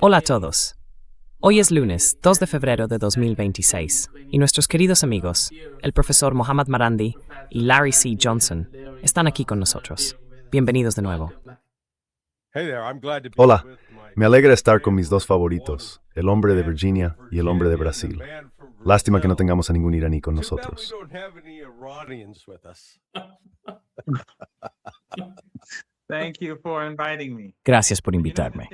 Hola a todos. Hoy es lunes, 2 de febrero de 2026, y nuestros queridos amigos, el profesor Mohammad Marandi y Larry C. Johnson, están aquí con nosotros. Bienvenidos de nuevo. Hola, me alegra estar con mis dos favoritos, el hombre de Virginia y el hombre de Brasil. Lástima que no tengamos a ningún iraní con nosotros. Gracias por invitarme.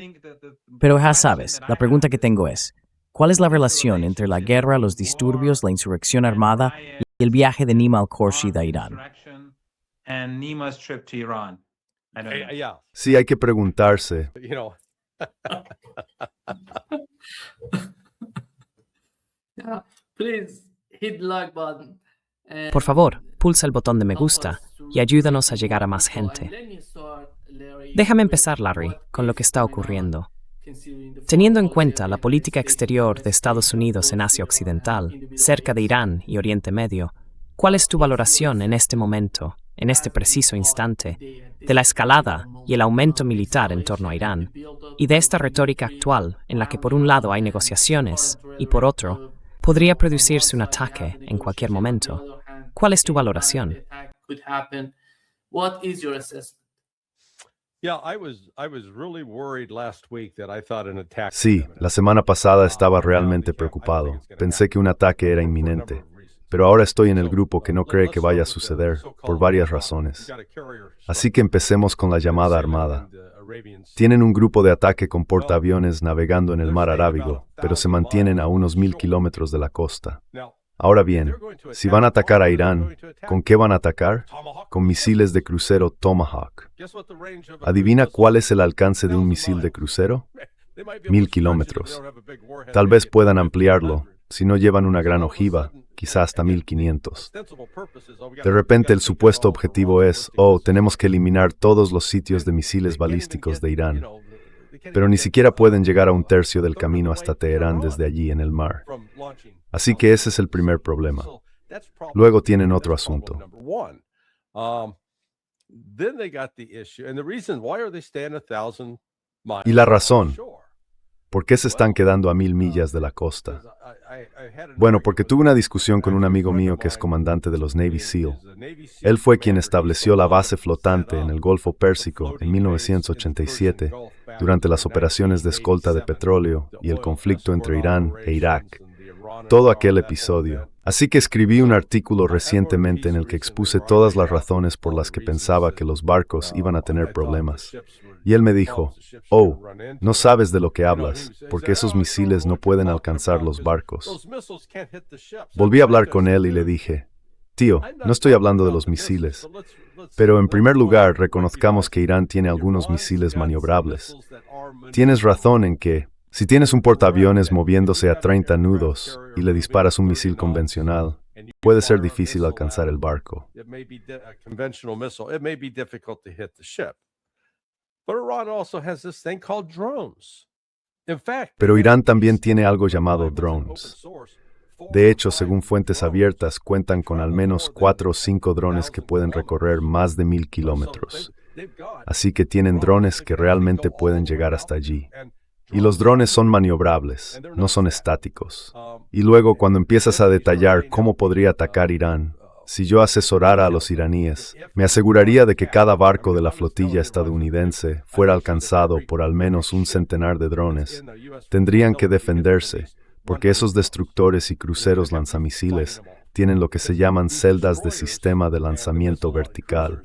Pero ya sabes, la pregunta que tengo es, ¿cuál es la relación entre la guerra, los disturbios, la insurrección armada y el viaje de Nima al-Khorshid a Irán? Sí, hay que preguntarse. Por favor, pulsa el botón de me gusta y ayúdanos a llegar a más gente. Déjame empezar, Larry, con lo que está ocurriendo. Teniendo en cuenta la política exterior de Estados Unidos en Asia Occidental, cerca de Irán y Oriente Medio, ¿cuál es tu valoración en este momento, en este preciso instante, de la escalada y el aumento militar en torno a Irán, y de esta retórica actual en la que por un lado hay negociaciones y por otro, podría producirse un ataque en cualquier momento? ¿Cuál es tu valoración? Sí, la semana pasada estaba realmente preocupado. Pensé que un ataque era inminente. Pero ahora estoy en el grupo que no cree que vaya a suceder, por varias razones. Así que empecemos con la llamada armada. Tienen un grupo de ataque con portaaviones navegando en el mar Arábigo, pero se mantienen a unos 1000 kilómetros de la costa. Ahora bien, si van a atacar a Irán, ¿con qué van a atacar? Con misiles de crucero Tomahawk. ¿Adivina cuál es el alcance de un misil de crucero? 1000 kilómetros. Tal vez puedan ampliarlo, si no llevan una gran ojiva, quizá hasta 1500. De repente el supuesto objetivo es, tenemos que eliminar todos los sitios de misiles balísticos de Irán. Pero ni siquiera pueden llegar a un tercio del camino hasta Teherán desde allí en el mar. Así que ese es el primer problema. Luego tienen otro asunto. Y la razón, ¿por qué se están quedando a 1000 millas de la costa? Bueno, porque tuve una discusión con un amigo mío que es comandante de los Navy SEAL. Él fue quien estableció la base flotante en el Golfo Pérsico en 1987, durante las operaciones de escolta de petróleo y el conflicto entre Irán e Irak. Todo aquel episodio. Así que escribí un artículo recientemente en el que expuse todas las razones por las que pensaba que los barcos iban a tener problemas. Y él me dijo, no sabes de lo que hablas, porque esos misiles no pueden alcanzar los barcos. Volví a hablar con él y le dije, tío, no estoy hablando de los misiles, pero en primer lugar reconozcamos que Irán tiene algunos misiles maniobrables. Tienes razón en que, si tienes un portaaviones moviéndose a 30 nudos y le disparas un misil convencional, puede ser difícil alcanzar el barco. Pero Irán también tiene algo llamado drones. De hecho, según fuentes abiertas, cuentan con al menos 4 o 5 drones que pueden recorrer más de 1000 kilómetros. Así que tienen drones que realmente pueden llegar hasta allí. Y los drones son maniobrables, no son estáticos. Y luego, cuando empiezas a detallar cómo podría atacar Irán, si yo asesorara a los iraníes, me aseguraría de que cada barco de la flotilla estadounidense fuera alcanzado por al menos un centenar de drones. Tendrían que defenderse, porque esos destructores y cruceros lanzamisiles tienen lo que se llaman celdas de sistema de lanzamiento vertical.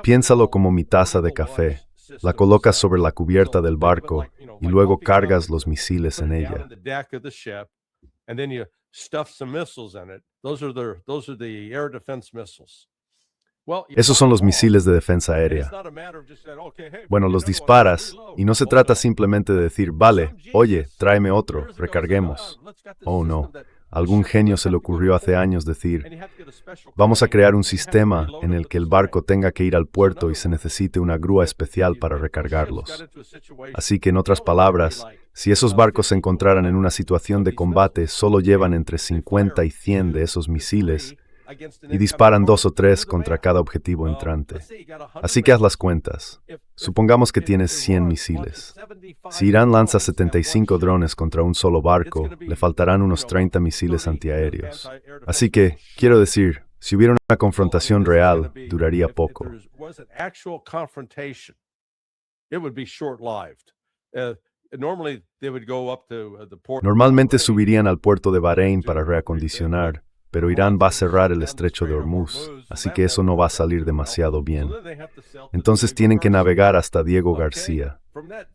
Piénsalo como mi taza de café. La colocas sobre la cubierta del barco y luego cargas los misiles en ella. Esos son los misiles de defensa aérea. Bueno, los disparas y no se trata simplemente de decir, vale, oye, tráeme otro, recarguemos. Oh, no. Algún genio se le ocurrió hace años decir, vamos a crear un sistema en el que el barco tenga que ir al puerto y se necesite una grúa especial para recargarlos. Así que, en otras palabras, si esos barcos se encontraran en una situación de combate, solo llevan entre 50 y 100 de esos misiles, y disparan 2 o 3 contra cada objetivo entrante. Así que haz las cuentas. Supongamos que tienes 100 misiles. Si Irán lanza 75 drones contra un solo barco, le faltarán unos 30 misiles antiaéreos. Así que, quiero decir, si hubiera una confrontación real, duraría poco. Normalmente subirían al puerto de Bahrein para reacondicionar, pero Irán va a cerrar el estrecho de Hormuz, así que eso no va a salir demasiado bien. Entonces tienen que navegar hasta Diego García.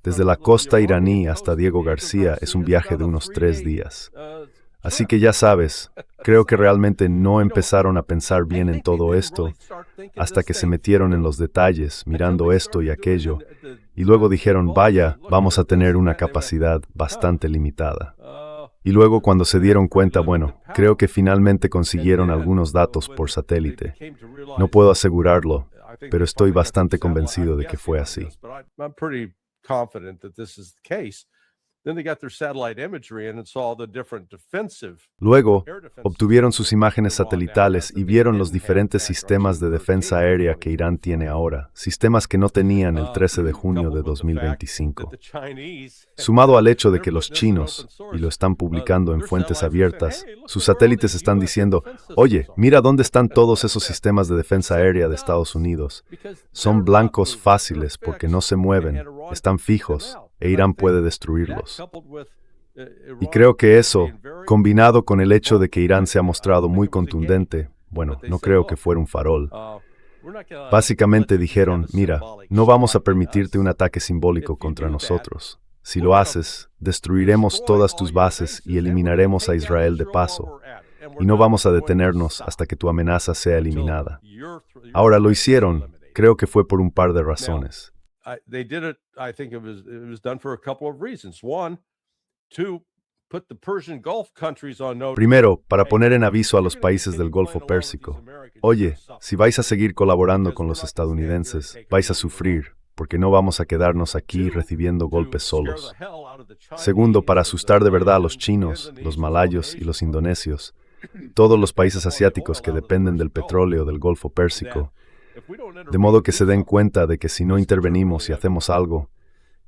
Desde la costa iraní hasta Diego García es un viaje de unos 3 días. Así que ya sabes, creo que realmente no empezaron a pensar bien en todo esto hasta que se metieron en los detalles, mirando esto y aquello, y luego dijeron, vaya, vamos a tener una capacidad bastante limitada. Y luego cuando se dieron cuenta, bueno, creo que finalmente consiguieron algunos datos por satélite. No puedo asegurarlo, pero estoy bastante convencido de que fue así. Luego, obtuvieron sus imágenes satelitales y vieron los diferentes sistemas de defensa aérea que Irán tiene ahora, sistemas que no tenían el 13 de junio de 2025. Sumado al hecho de que los chinos, y lo están publicando en fuentes abiertas, sus satélites están diciendo, oye, mira dónde están todos esos sistemas de defensa aérea de Estados Unidos. Son blancos fáciles porque no se mueven, están fijos, e Irán puede destruirlos. Y creo que eso, combinado con el hecho de que Irán se ha mostrado muy contundente, bueno, no creo que fuera un farol. Básicamente dijeron, mira, no vamos a permitirte un ataque simbólico contra nosotros. Si lo haces, destruiremos todas tus bases y eliminaremos a Israel de paso. Y no vamos a detenernos hasta que tu amenaza sea eliminada. Ahora lo hicieron, creo que fue por un par de razones. They did it, I think it was done for a couple of reasons. One, to put the Persian Gulf countries on notice. Primero, para poner en aviso a los países del Golfo Pérsico. Oye, si vais a seguir colaborando con los estadounidenses, vais a sufrir, porque no vamos a quedarnos aquí recibiendo golpes solos. Segundo, para asustar de verdad a los chinos, los malayos y los indonesios, todos los países asiáticos que dependen del petróleo del Golfo Pérsico, de modo que se den cuenta de que si no intervenimos y hacemos algo,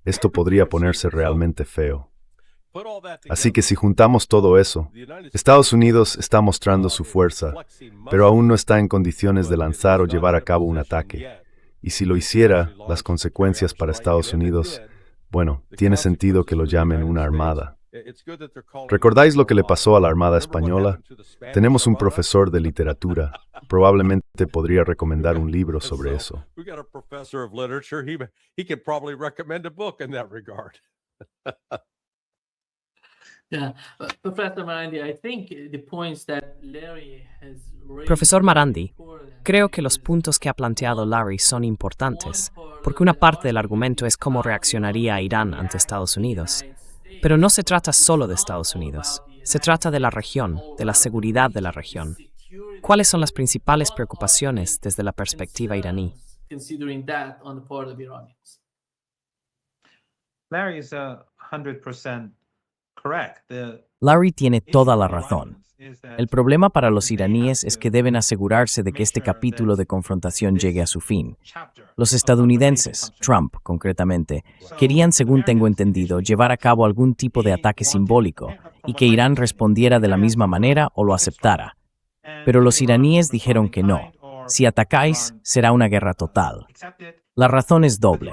esto podría ponerse realmente feo. Así que si juntamos todo eso, Estados Unidos está mostrando su fuerza, pero aún no está en condiciones de lanzar o llevar a cabo un ataque. Y si lo hiciera, las consecuencias para Estados Unidos, bueno, tiene sentido que lo llamen una armada. ¿Recordáis lo que le pasó a la Armada Española? Tenemos un profesor de literatura. Probablemente podría recomendar un libro sobre eso. Profesor Marandi, creo que los puntos que ha planteado Larry son importantes, porque una parte del argumento es cómo reaccionaría Irán ante Estados Unidos. Pero no se trata solo de Estados Unidos, se trata de la región, de la seguridad de la región. ¿Cuáles son las principales preocupaciones desde la perspectiva iraní? Larry tiene toda la razón. El problema para los iraníes es que deben asegurarse de que este capítulo de confrontación llegue a su fin. Los estadounidenses, Trump concretamente, querían, según tengo entendido, llevar a cabo algún tipo de ataque simbólico y que Irán respondiera de la misma manera o lo aceptara. Pero los iraníes dijeron que no. Si atacáis, será una guerra total. La razón es doble.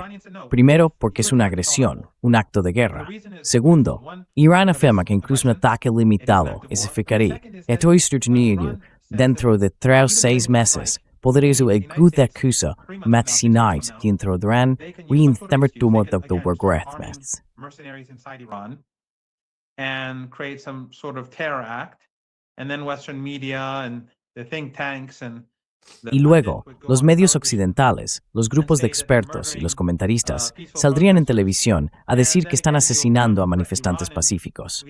Primero, porque es una agresión, un acto de guerra. Segundo, Irán afirma que incluso un ataque limitado es eficaz. Esto es dentro de 3 o 6 meses. Podrías ejecutar acusa medicinais que introducirán reintertumo de regresmes. And create some sort of terror act, and then Western media and the think tanks and Y luego, los medios occidentales, los grupos de expertos y los comentaristas saldrían en televisión a decir que están asesinando a manifestantes pacíficos.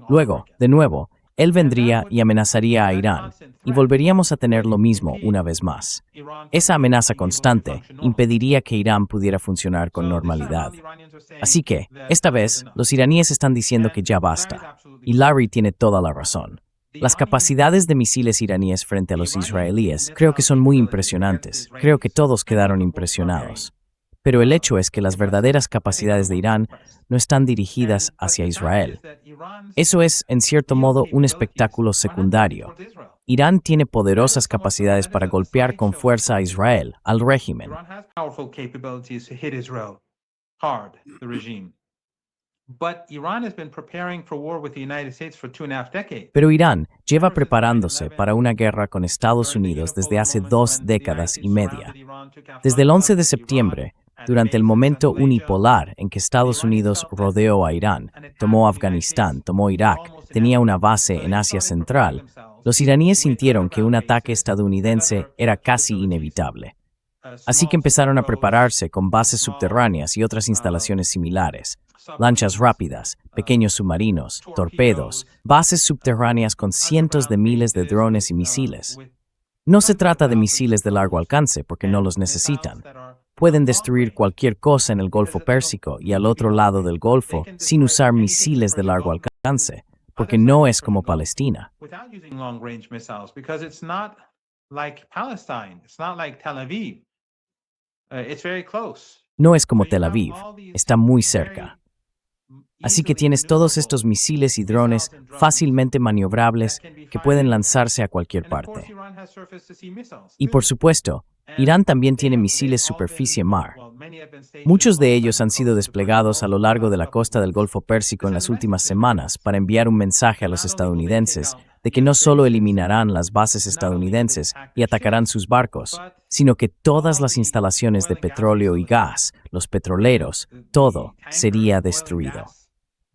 Luego, de nuevo, él vendría y amenazaría a Irán, y volveríamos a tener lo mismo una vez más. Esa amenaza constante impediría que Irán pudiera funcionar con normalidad. Así que, esta vez, los iraníes están diciendo que ya basta, y Larry tiene toda la razón. Las capacidades de misiles iraníes frente a los israelíes creo que son muy impresionantes. Creo que todos quedaron impresionados. Pero el hecho es que las verdaderas capacidades de Irán no están dirigidas hacia Israel. Eso es, en cierto modo, un espectáculo secundario. Irán tiene poderosas capacidades para golpear con fuerza a Israel, al régimen. Pero Irán lleva preparándose para una guerra con Estados Unidos desde hace 2 décadas y media. Desde el 11 de septiembre, durante el momento unipolar en que Estados Unidos rodeó a Irán, tomó Afganistán, tomó Irak, tenía una base en Asia Central, los iraníes sintieron que un ataque estadounidense era casi inevitable. Así que empezaron a prepararse con bases subterráneas y otras instalaciones similares. Lanchas rápidas, pequeños submarinos, torpedos, bases subterráneas con cientos de miles de drones y misiles. No se trata de misiles de largo alcance porque no los necesitan. Pueden destruir cualquier cosa en el Golfo Pérsico y al otro lado del Golfo sin usar misiles de largo alcance, porque no es como Palestina. No es como Tel Aviv, está muy cerca. Así que tienes todos estos misiles y drones fácilmente maniobrables que pueden lanzarse a cualquier parte. Y por supuesto, Irán también tiene misiles superficie-mar. Muchos de ellos han sido desplegados a lo largo de la costa del Golfo Pérsico en las últimas semanas para enviar un mensaje a los estadounidenses de que no solo eliminarán las bases estadounidenses y atacarán sus barcos, sino que todas las instalaciones de petróleo y gas, los petroleros, todo sería destruido.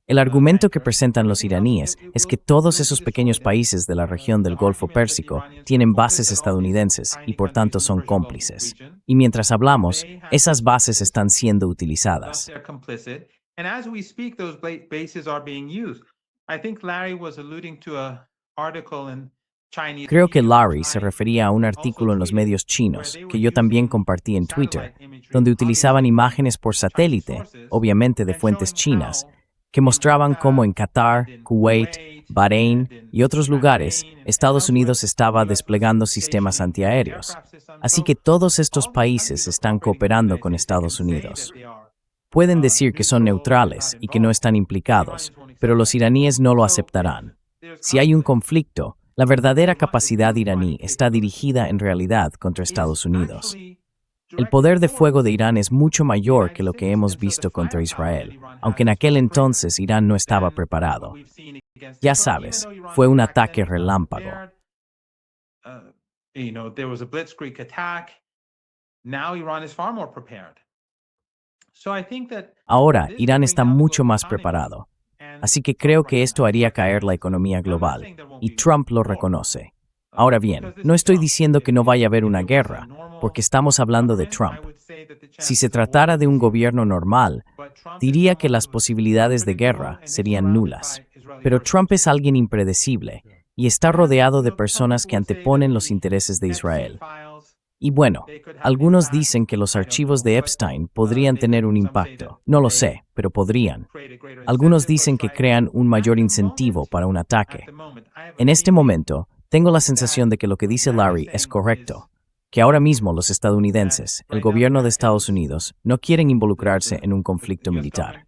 El argumento que presentan los iraníes es que todos esos pequeños países de la región del Golfo Pérsico tienen bases estadounidenses y por tanto son cómplices. Y mientras hablamos, esas bases están siendo utilizadas. Creo que Larry se refería a un artículo en los medios chinos, que yo también compartí en Twitter, donde utilizaban imágenes por satélite, obviamente de fuentes chinas, que mostraban cómo en Qatar, Kuwait, Bahrein y otros lugares, Estados Unidos estaba desplegando sistemas antiaéreos. Así que todos estos países están cooperando con Estados Unidos. Pueden decir que son neutrales y que no están implicados, pero los iraníes no lo aceptarán. Si hay un conflicto, la verdadera capacidad iraní está dirigida en realidad contra Estados Unidos. El poder de fuego de Irán es mucho mayor que lo que hemos visto contra Israel, aunque en aquel entonces Irán no estaba preparado. Ya sabes, fue un ataque relámpago. Ahora, Irán está mucho más preparado. Así que creo que esto haría caer la economía global, y Trump lo reconoce. Ahora bien, no estoy diciendo que no vaya a haber una guerra, porque estamos hablando de Trump. Si se tratara de un gobierno normal, diría que las posibilidades de guerra serían nulas. Pero Trump es alguien impredecible y está rodeado de personas que anteponen los intereses de Israel. Y bueno, algunos dicen que los archivos de Epstein podrían tener un impacto. No lo sé, pero podrían. Algunos dicen que crean un mayor incentivo para un ataque. En este momento, tengo la sensación de que lo que dice Larry es correcto, que ahora mismo los estadounidenses, el gobierno de Estados Unidos, no quieren involucrarse en un conflicto militar.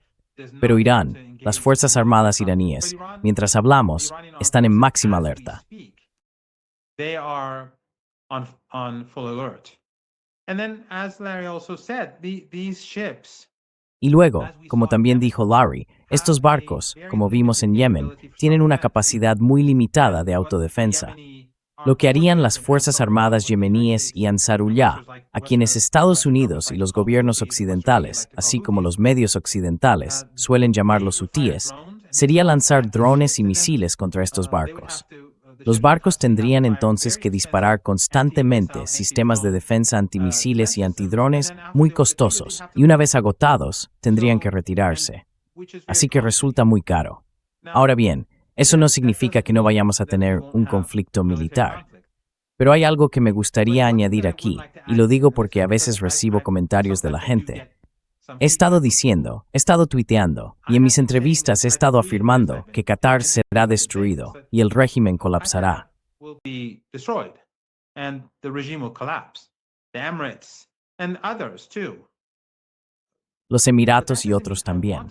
Pero Irán, las Fuerzas Armadas iraníes, mientras hablamos, están en máxima alerta. Y luego, como también dijo Larry, estos barcos, como vimos en Yemen, tienen una capacidad muy limitada de autodefensa. Lo que harían las Fuerzas Armadas yemeníes y Ansarullah, a quienes Estados Unidos y los gobiernos occidentales, así como los medios occidentales, suelen llamarlos hutíes, sería lanzar drones y misiles contra estos barcos. Los barcos tendrían entonces que disparar constantemente sistemas de defensa antimisiles y antidrones muy costosos, y una vez agotados, tendrían que retirarse. Así que resulta muy caro. Ahora bien, eso no significa que no vayamos a tener un conflicto militar. Pero hay algo que me gustaría añadir aquí, y lo digo porque a veces recibo comentarios de la gente. He estado diciendo, he estado tuiteando, y en mis entrevistas he estado afirmando que Qatar será destruido y el régimen colapsará. Will be destroyed and the regime will collapse. The Emirates and others too. Los Emiratos y otros también.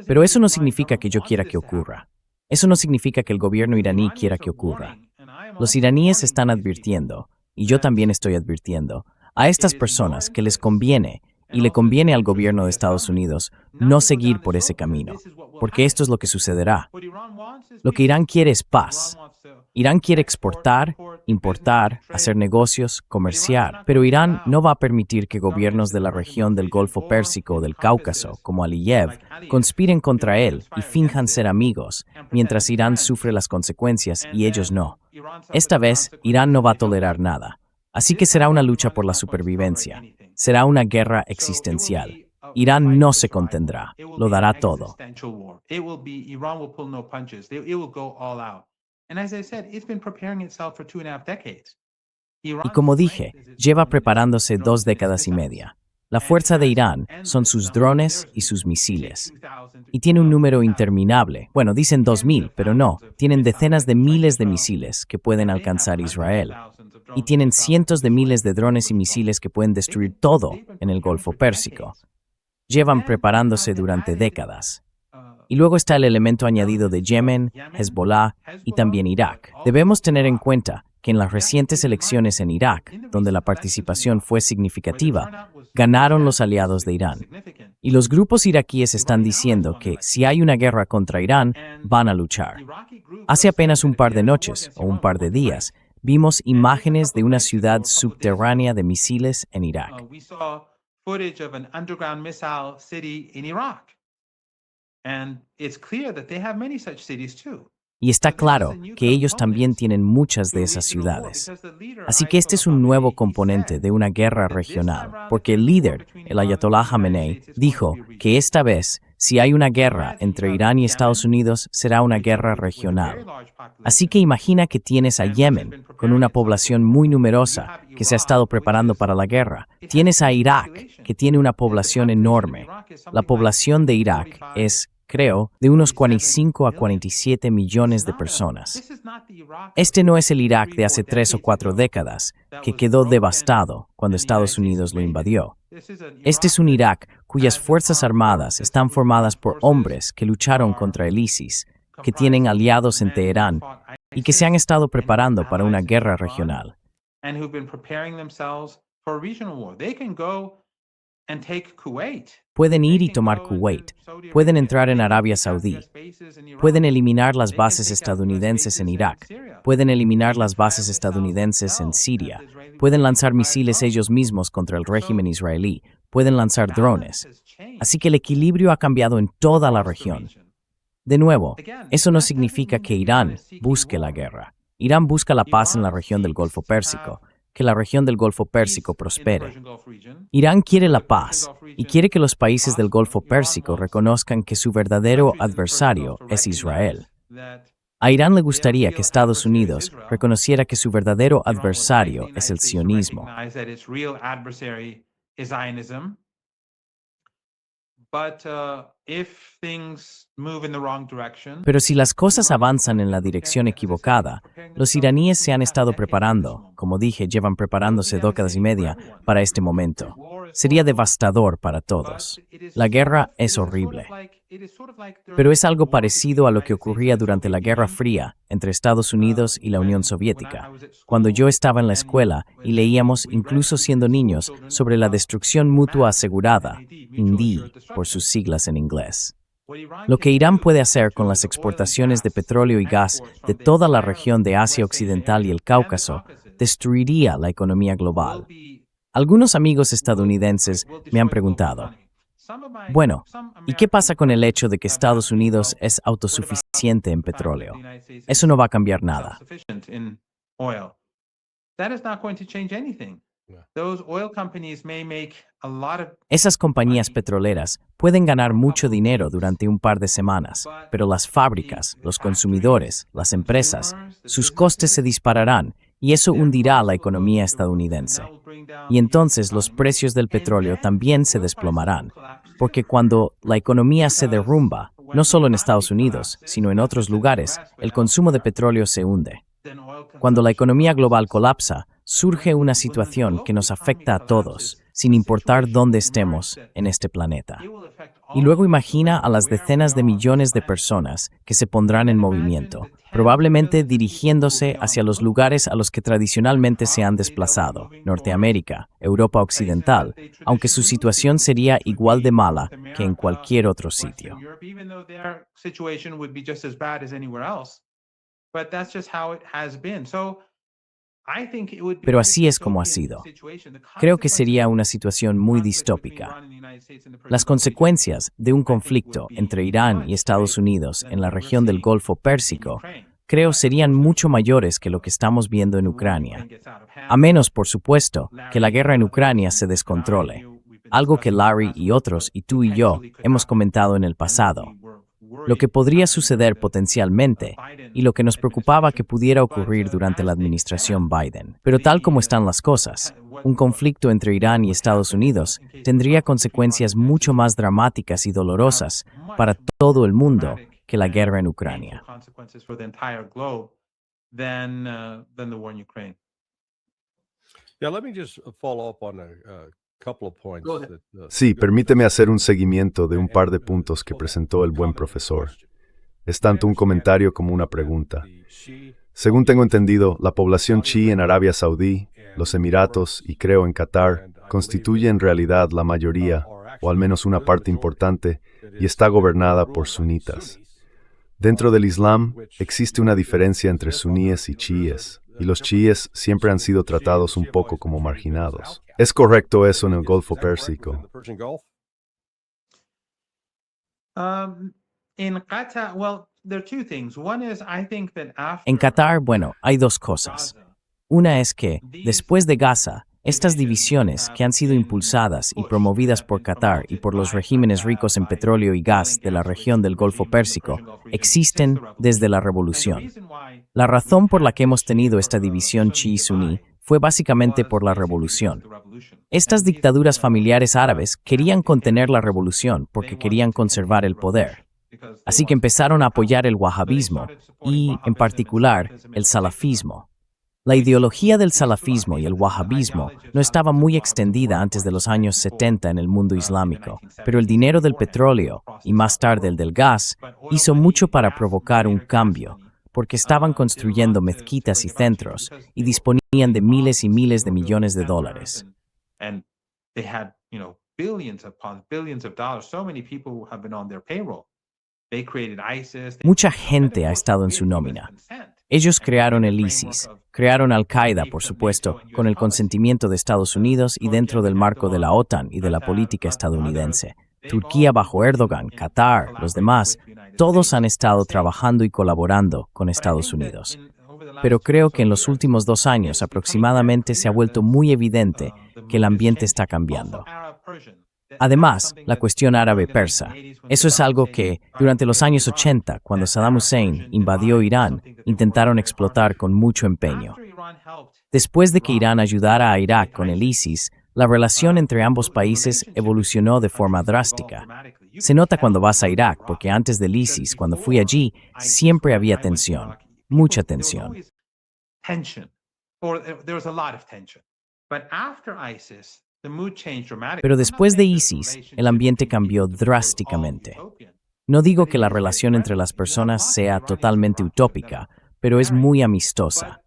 Pero eso no significa que yo quiera que ocurra. Eso no significa que el gobierno iraní quiera que ocurra. Los iraníes están advirtiendo, y yo también estoy advirtiendo, a estas personas que les conviene, y le conviene al gobierno de Estados Unidos, no seguir por ese camino, porque esto es lo que sucederá. Lo que Irán quiere es paz. Irán quiere exportar, importar, hacer negocios, comerciar, pero Irán no va a permitir que gobiernos de la región del Golfo Pérsico o del Cáucaso, como Aliyev, conspiren contra él y finjan ser amigos, mientras Irán sufre las consecuencias y ellos no. Esta vez, Irán no va a tolerar nada. Así que será una lucha por la supervivencia. Será una guerra existencial. Irán no se contendrá. Lo dará todo. Y como dije, lleva preparándose 2 décadas y media. La fuerza de Irán son sus drones y sus misiles. Y tiene un número interminable. Bueno, dicen 2000, pero no. Tienen decenas de miles de misiles que pueden alcanzar Israel. Y tienen cientos de miles de drones y misiles que pueden destruir todo en el Golfo Pérsico. Llevan preparándose durante décadas. Y luego está el elemento añadido de Yemen, Hezbollah y también Irak. Debemos tener en cuenta que en las recientes elecciones en Irak, donde la participación fue significativa, ganaron los aliados de Irán. Y los grupos iraquíes están diciendo que si hay una guerra contra Irán, van a luchar. Hace apenas un par de noches o un par de días, vimos imágenes de una ciudad subterránea de misiles en Irak. Y está claro que ellos también tienen muchas de esas ciudades. Así que este es un nuevo componente de una guerra regional, porque el líder, el Ayatollah Khamenei, dijo que esta vez, si hay una guerra entre Irán y Estados Unidos, será una guerra regional. Así que imagina que tienes a Yemen, con una población muy numerosa, que se ha estado preparando para la guerra. Tienes a Irak, que tiene una población enorme. La población de Irak es, creo, de unos 45 a 47 millones de personas. Este no es el Irak de hace 3 o 4 décadas, que quedó devastado cuando Estados Unidos lo invadió. Este es un Irak cuyas fuerzas armadas están formadas por hombres que lucharon contra el ISIS, que tienen aliados en Teherán y que se han estado preparando para una guerra regional. Pueden ir y tomar Kuwait, pueden entrar en Arabia Saudí, pueden eliminar las bases estadounidenses en Irak, pueden eliminar las bases estadounidenses en Siria, pueden lanzar misiles ellos mismos contra el régimen israelí, pueden lanzar drones. Así que el equilibrio ha cambiado en toda la región. De nuevo, eso no significa que Irán busque la guerra. Irán busca la paz en la región del Golfo Pérsico, que la región del Golfo Pérsico prospere. Irán quiere la paz y quiere que los países del Golfo Pérsico reconozcan que su verdadero adversario es Israel. A Irán le gustaría que Estados Unidos reconociera que su verdadero adversario es el sionismo. Pero si las cosas avanzan en la dirección equivocada, los iraníes se han estado preparando, como dije, llevan preparándose décadas y media para este momento. Sería devastador para todos. La guerra es horrible. Pero es algo parecido a lo que ocurría durante la Guerra Fría entre Estados Unidos y la Unión Soviética, cuando yo estaba en la escuela y leíamos, incluso siendo niños, sobre la destrucción mutua asegurada, INDI, por sus siglas en inglés. Lo que Irán puede hacer con las exportaciones de petróleo y gas de toda la región de Asia Occidental y el Cáucaso destruiría la economía global. Algunos amigos estadounidenses me han preguntado, bueno, ¿y qué pasa con el hecho de que Estados Unidos es autosuficiente en petróleo? Eso no va a cambiar nada. Esas compañías petroleras pueden ganar mucho dinero durante un par de semanas, pero las fábricas, los consumidores, las empresas, sus costes se dispararán y eso hundirá a la economía estadounidense. Y entonces los precios del petróleo también se desplomarán, porque cuando la economía se derrumba, no solo en Estados Unidos, sino en otros lugares, el consumo de petróleo se hunde. Cuando la economía global colapsa, surge una situación que nos afecta a todos, sin importar dónde estemos en este planeta. Y luego imagina a las decenas de millones de personas que se pondrán en movimiento, probablemente dirigiéndose hacia los lugares a los que tradicionalmente se han desplazado, Norteamérica, Europa Occidental, aunque su situación sería igual de mala que en cualquier otro sitio. Pero así es como ha sido. Creo que sería una situación muy distópica. Las consecuencias de un conflicto entre Irán y Estados Unidos en la región del Golfo Pérsico, creo serían mucho mayores que lo que estamos viendo en Ucrania. A menos, por supuesto, que la guerra en Ucrania se descontrole, algo que Larry y otros, y tú y yo, hemos comentado en el pasado. Lo que podría suceder potencialmente y lo que nos preocupaba que pudiera ocurrir durante la administración Biden. Pero tal como están las cosas, un conflicto entre Irán y Estados Unidos tendría consecuencias mucho más dramáticas y dolorosas para todo el mundo que la guerra en Ucrania. Yeah, let me just follow up on a couple of points. Go ahead. Sí, permíteme hacer un seguimiento de un par de puntos que presentó el buen profesor. Es tanto un comentario como una pregunta. Según tengo entendido, la población chií en Arabia Saudí, los Emiratos y creo en Qatar constituye en realidad la mayoría, o al menos una parte importante, y está gobernada por sunitas. Dentro del Islam existe una diferencia entre suníes y chiíes, y los chiíes siempre han sido tratados un poco como marginados. ¿Es correcto eso en el Golfo Pérsico? In Qatar, well, there are two things. One is, I think that after En Qatar, bueno, hay dos cosas. Una es que, después de Gaza, estas divisiones que han sido impulsadas y promovidas por Qatar y por los regímenes ricos en petróleo y gas de la región del Golfo Pérsico existen desde la revolución. La razón por la que hemos tenido esta división chií-suní fue básicamente por la revolución. Estas dictaduras familiares árabes querían contener la revolución porque querían conservar el poder. Así que empezaron a apoyar el wahabismo y, en particular, el salafismo. La ideología del salafismo y el wahabismo no estaba muy extendida antes de los años 70 en el mundo islámico, pero el dinero del petróleo, y más tarde el del gas, hizo mucho para provocar un cambio, porque estaban construyendo mezquitas y centros y disponían de miles y miles de millones de dólares. And they had, billions upon billions of dollars. So many people who have been on their payroll. They created ISIS. Mucha gente ha estado en su nómina. Ellos crearon el ISIS, crearon Al-Qaeda, por supuesto, con el consentimiento de Estados Unidos y dentro del marco de la OTAN y de la política estadounidense. Turquía bajo Erdogan, Qatar, los demás, todos han estado trabajando y colaborando con Estados Unidos. Pero creo que en los últimos 2 años aproximadamente se ha vuelto muy evidente que el ambiente está cambiando. Además, la cuestión árabe-persa. Eso es algo que, durante los años 80, cuando Saddam Hussein invadió Irán, intentaron explotar con mucho empeño. Después de que Irán ayudara a Irak con el ISIS, la relación entre ambos países evolucionó de forma drástica. Se nota cuando vas a Irak, porque antes del ISIS, cuando fui allí, siempre había tensión, mucha tensión. Pero después de ISIS, el ambiente cambió drásticamente. No digo que la relación entre las personas sea totalmente utópica, pero es muy amistosa.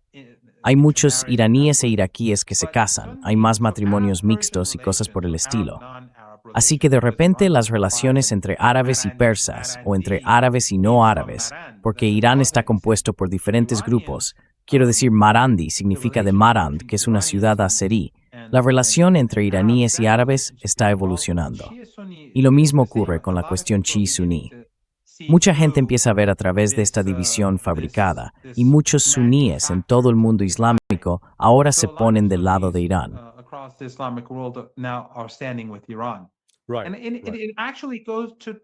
Hay muchos iraníes e iraquíes que se casan, hay más matrimonios mixtos y cosas por el estilo. Así que de repente las relaciones entre árabes y persas, o entre árabes y no árabes, porque Irán está compuesto por diferentes grupos, quiero decir Marandi significa de Marand, que es una ciudad azerí, la relación entre iraníes y árabes está evolucionando. Y lo mismo ocurre con la cuestión chií-suní. Mucha gente empieza a ver a través de esta división fabricada, y muchos suníes en todo el mundo islámico ahora se ponen del lado de Irán. Right. And it actually goes to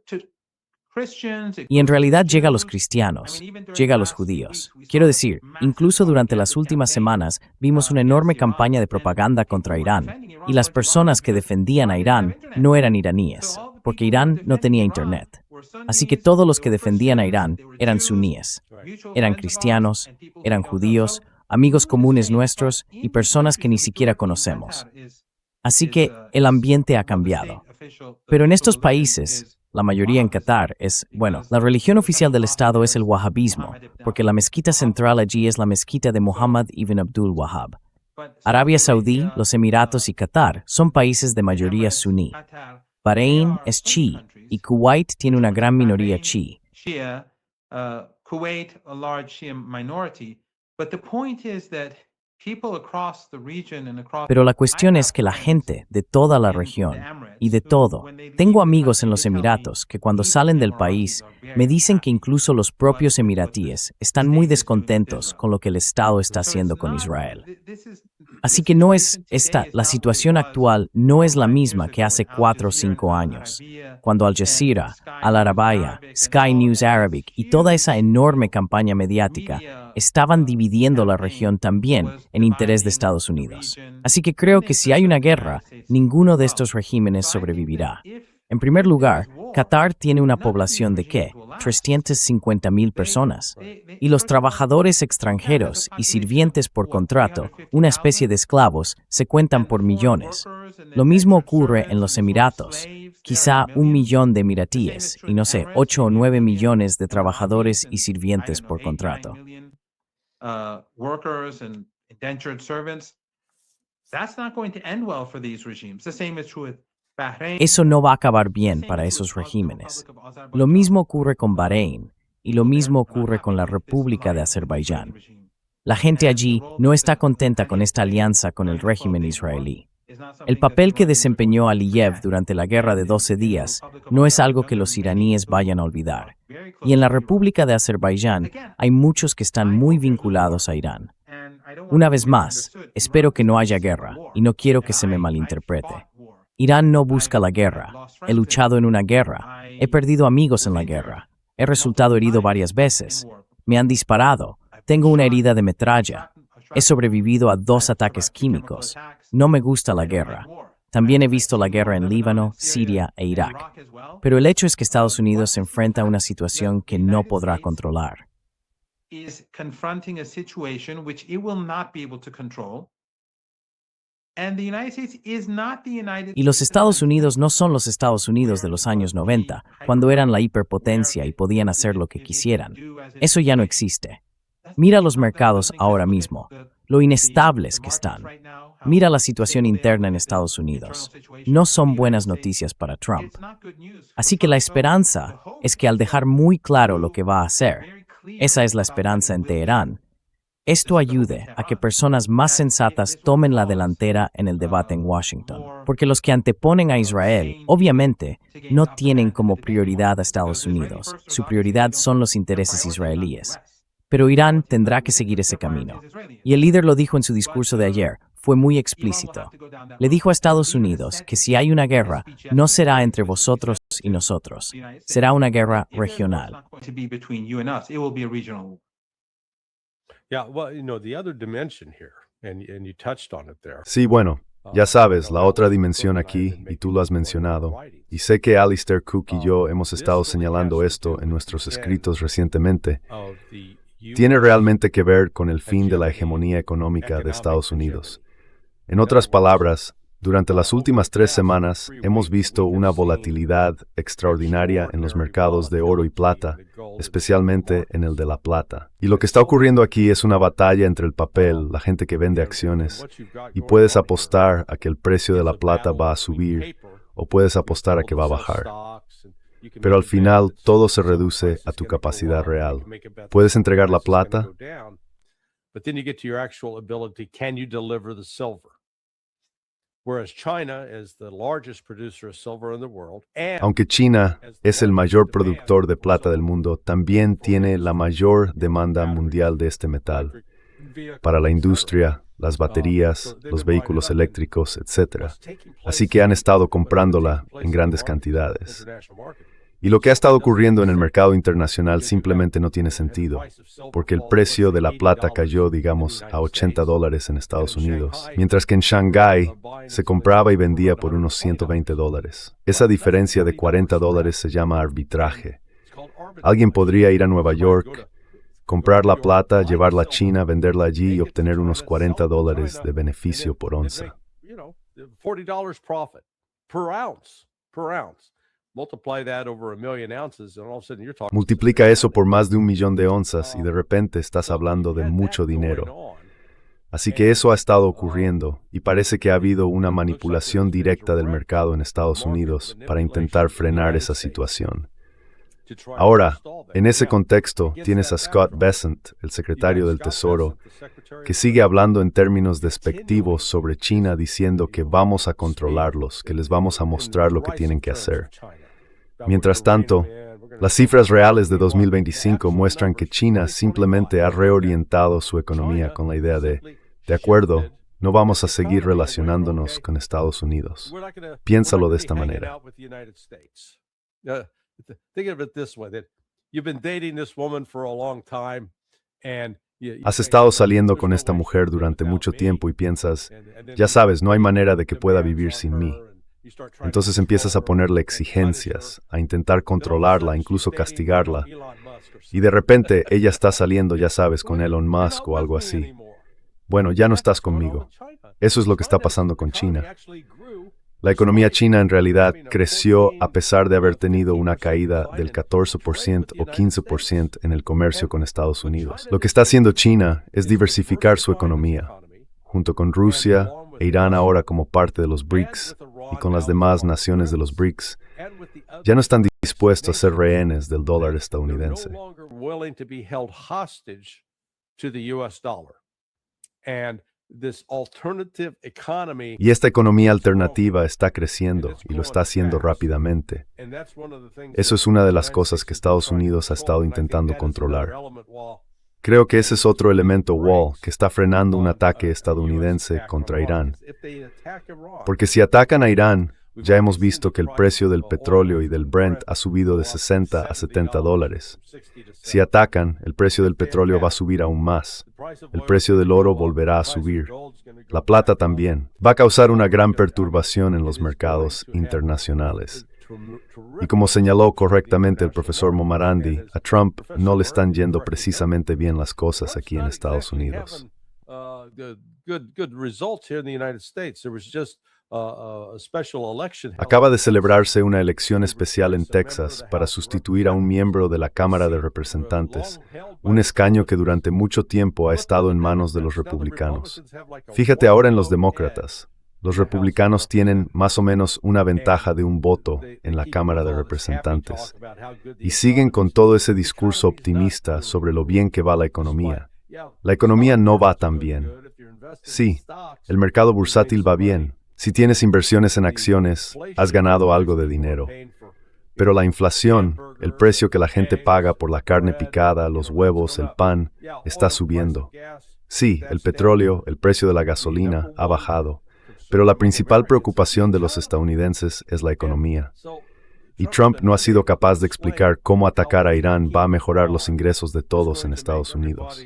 Y en realidad llega a los cristianos, llega a los judíos. Quiero decir, incluso durante las últimas semanas vimos una enorme campaña de propaganda contra Irán, y las personas que defendían a Irán no eran iraníes, porque Irán no tenía internet. Así que todos los que defendían a Irán eran suníes. Eran cristianos, eran judíos, amigos comunes nuestros y personas que ni siquiera conocemos. Así que el ambiente ha cambiado. Pero en estos países, la mayoría en Qatar la religión oficial del Estado es el wahabismo, porque la mezquita central allí es la mezquita de Muhammad ibn Abdul Wahhab. Arabia Saudí, los Emiratos y Qatar son países de mayoría suní. Bahrein es chií y Kuwait tiene una gran minoría chií. Kuwait, a large Shia minority. But the point is that people across the region and across. Pero la cuestión es que la gente de toda la región y de todo, tengo amigos en los Emiratos que cuando salen del país me dicen que incluso los propios emiratíes están muy descontentos con lo que el Estado está haciendo con Israel. Así que la situación actual no es la misma que hace 4 o 5 años, cuando Al Jazeera, Al Arabiya, Sky News Arabic y toda esa enorme campaña mediática estaban dividiendo la región también en interés de Estados Unidos. Así que creo que si hay una guerra, ninguno de estos regímenes sobrevivirá. En primer lugar, Qatar tiene una población de ¿qué? 350,000 personas. Y los trabajadores extranjeros y sirvientes por contrato, una especie de esclavos, se cuentan por millones. Lo mismo ocurre en los Emiratos. Quizá 1 millón de emiratíes y 8 o 9 millones de trabajadores y sirvientes por contrato. Workers and indentured servants. That's not going to end well for these regimes. The same is true with Bahrain. Eso no va a acabar bien para esos regímenes. Lo mismo ocurre con Bahrein y lo mismo ocurre con la República de Azerbaiyán. La gente allí no está contenta con esta alianza con el régimen israelí. El papel que desempeñó Aliyev durante la guerra de 12 días no es algo que los iraníes vayan a olvidar. Y en la República de Azerbaiyán hay muchos que están muy vinculados a Irán. Una vez más, espero que no haya guerra y no quiero que se me malinterprete. Irán no busca la guerra. He luchado en una guerra. He perdido amigos en la guerra. He resultado herido varias veces. Me han disparado. Tengo una herida de metralla. He sobrevivido a 2 ataques químicos. No me gusta la guerra. También he visto la guerra en Líbano, Siria e Irak. Pero el hecho es que Estados Unidos se enfrenta a una situación que no podrá controlar. Is confronting a situation which it will not be able to control. And the United States is not the United Y los Estados Unidos no son los Estados Unidos de los años 90, cuando eran la hiperpotencia y podían hacer lo que quisieran. Eso ya no existe. Mira los mercados ahora mismo, lo inestables que están. Mira la situación interna en Estados Unidos. No son buenas noticias para Trump. Así que la esperanza es que al dejar muy claro lo que va a hacer, esa es la esperanza en Teherán, esto ayude a que personas más sensatas tomen la delantera en el debate en Washington. Porque los que anteponen a Israel, obviamente, no tienen como prioridad a Estados Unidos. Su prioridad son los intereses israelíes. Pero Irán tendrá que seguir ese camino. Y el líder lo dijo en su discurso de ayer, fue muy explícito. Le dijo a Estados Unidos que si hay una guerra, no será entre vosotros y nosotros. Será una guerra regional. Yeah, well, the other dimension here, and you touched on it there. Sí, bueno, ya sabes, la otra dimensión aquí, y tú lo has mencionado, y sé que Alistair Cook y yo hemos estado señalando esto en nuestros escritos recientemente, tiene realmente que ver con el fin de la hegemonía económica de Estados Unidos. En otras palabras, durante las últimas 3 semanas hemos visto una volatilidad extraordinaria en los mercados de oro y plata, especialmente en el de la plata. Y lo que está ocurriendo aquí es una batalla entre el papel, la gente que vende acciones, y puedes apostar a que el precio de la plata va a subir o puedes apostar a que va a bajar. Pero al final todo se reduce a tu capacidad real. Puedes entregar la plata, aunque China es el mayor productor de plata del mundo, también tiene la mayor demanda mundial de este metal para la industria, las baterías, los vehículos eléctricos, etc. Así que han estado comprándola en grandes cantidades. Y lo que ha estado ocurriendo en el mercado internacional simplemente no tiene sentido, porque el precio de la plata cayó, digamos, a $80 en Estados Unidos, mientras que en Shanghái se compraba y vendía por unos $120. Esa diferencia de $40 se llama arbitraje. Alguien podría ir a Nueva York, comprar la plata, llevarla a China, venderla allí y obtener unos $40 de beneficio por onza. $40 profit per ounce. Multiply that over 1,000,000 ounces, and all of a sudden you're talking. Multiplica eso por más de 1,000,000 de onzas y de repente estás hablando de mucho dinero. Así que eso ha estado ocurriendo y parece que ha habido una manipulación directa del mercado en Estados Unidos para intentar frenar esa situación. Ahora, en ese contexto, tienes a Scott Bessent, el secretario del Tesoro, que sigue hablando en términos despectivos sobre China, diciendo que vamos a controlarlos, que les vamos a mostrar lo que tienen que hacer. Mientras tanto, las cifras reales de 2025 muestran que China simplemente ha reorientado su economía con la idea de acuerdo, no vamos a seguir relacionándonos con Estados Unidos. Piénsalo de esta manera. Think of it this way, that you've been dating this woman for a long time and Has estado saliendo con esta mujer durante mucho tiempo y piensas, ya sabes, no hay manera de que pueda vivir sin mí. Entonces empiezas a ponerle exigencias, a intentar controlarla, incluso castigarla. Y de repente ella está saliendo, ya sabes, con Elon Musk o algo así. Bueno, ya no estás conmigo. Eso es lo que está pasando con China. La economía china en realidad creció a pesar de haber tenido una caída del 14% o 15% en el comercio con Estados Unidos. Lo que está haciendo China es diversificar su economía, junto con Rusia e Irán ahora como parte de los BRICS y con las demás naciones de los BRICS. Ya no están dispuestos a ser rehenes del dólar estadounidense. Y esta economía alternativa está creciendo y lo está haciendo rápidamente. Eso es una de las cosas que Estados Unidos ha estado intentando controlar. Creo que ese es otro elemento wall que está frenando un ataque estadounidense contra Irán. Porque si atacan a Irán, ya hemos visto que el precio del petróleo y del Brent ha subido de 60 a 70 dólares. Si atacan, el precio del petróleo va a subir aún más. El precio del oro volverá a subir. La plata también. Va a causar una gran perturbación en los mercados internacionales. Y como señaló correctamente el profesor Momarandi, a Trump no le están yendo precisamente bien las cosas aquí en Estados Unidos. Acaba de celebrarse una elección especial en Texas para sustituir a un miembro de la Cámara de Representantes, un escaño que durante mucho tiempo ha estado en manos de los republicanos. Fíjate ahora en los demócratas. Los republicanos tienen más o menos una ventaja de un voto en la Cámara de Representantes y siguen con todo ese discurso optimista sobre lo bien que va la economía. La economía no va tan bien. Sí, el mercado bursátil va bien. Si tienes inversiones en acciones, has ganado algo de dinero. Pero la inflación, el precio que la gente paga por la carne picada, los huevos, el pan, está subiendo. Sí, el petróleo, el precio de la gasolina ha bajado. Pero la principal preocupación de los estadounidenses es la economía. Y Trump no ha sido capaz de explicar cómo atacar a Irán va a mejorar los ingresos de todos en Estados Unidos.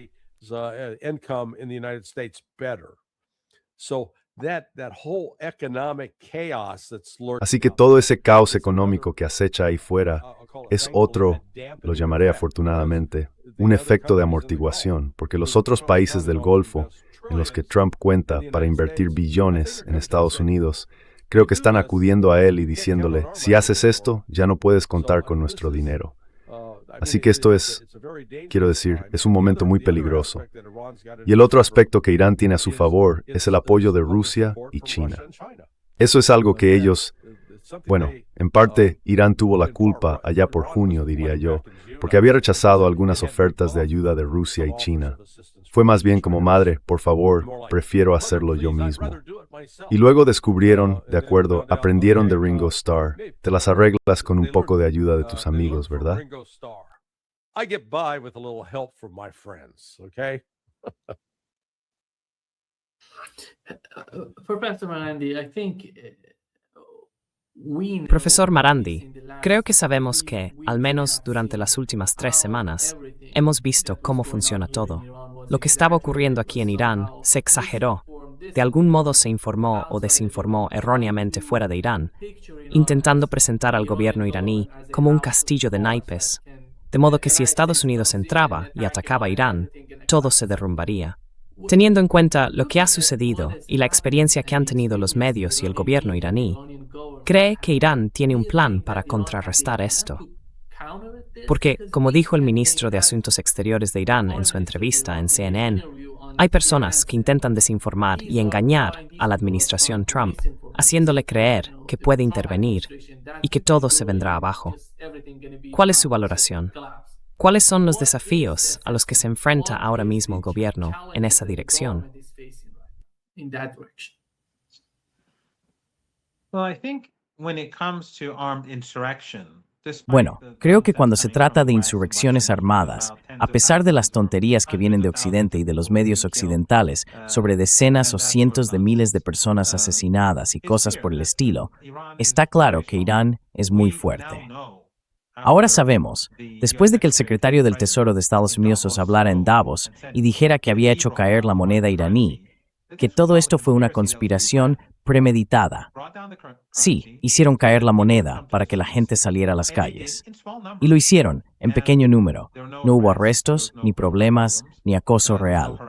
Así que todo ese caos económico que acecha ahí fuera es otro, lo llamaré afortunadamente, un efecto de amortiguación, porque los otros países del Golfo, en los que Trump cuenta para invertir billones en Estados Unidos, creo que están acudiendo a él y diciéndole, si haces esto, ya no puedes contar con nuestro dinero. Así que esto es, quiero decir, es un momento muy peligroso. Y el otro aspecto que Irán tiene a su favor es el apoyo de Rusia y China. Eso es algo que ellos, bueno, en parte Irán tuvo la culpa allá por junio, diría yo, porque había rechazado algunas ofertas de ayuda de Rusia y China. Fue más bien como, madre, por favor, prefiero hacerlo yo mismo. Y luego descubrieron, de acuerdo, aprendieron de Ringo Starr. Te las arreglas con un poco de ayuda de tus amigos, ¿verdad? Profesor Marandi, Creo que sabemos que, al menos durante las últimas 3 semanas, hemos visto cómo funciona todo. Lo que estaba ocurriendo aquí en Irán se exageró. De algún modo se informó o desinformó erróneamente fuera de Irán, intentando presentar al gobierno iraní como un castillo de naipes, de modo que si Estados Unidos entraba y atacaba a Irán, todo se derrumbaría. Teniendo en cuenta lo que ha sucedido y la experiencia que han tenido los medios y el gobierno iraní, cree que Irán tiene un plan para contrarrestar esto. Porque, como dijo el ministro de Asuntos Exteriores de Irán en su entrevista en CNN, hay personas que intentan desinformar y engañar a la administración Trump, haciéndole creer que puede intervenir y que todo se vendrá abajo. ¿Cuál es su valoración? ¿Cuáles son los desafíos a los que se enfrenta ahora mismo el gobierno en esa dirección? Bueno, creo que cuando se trata de insurrecciones armadas, a pesar de las tonterías que vienen de Occidente y de los medios occidentales sobre decenas o cientos de miles de personas asesinadas y cosas por el estilo, está claro que Irán es muy fuerte. Ahora sabemos, después de que el secretario del Tesoro de Estados Unidos os hablara en Davos y dijera que había hecho caer la moneda iraní, que todo esto fue una conspiración premeditada. Sí, hicieron caer la moneda para que la gente saliera a las calles. Y lo hicieron, en pequeño número. No hubo arrestos, ni problemas, ni acoso real.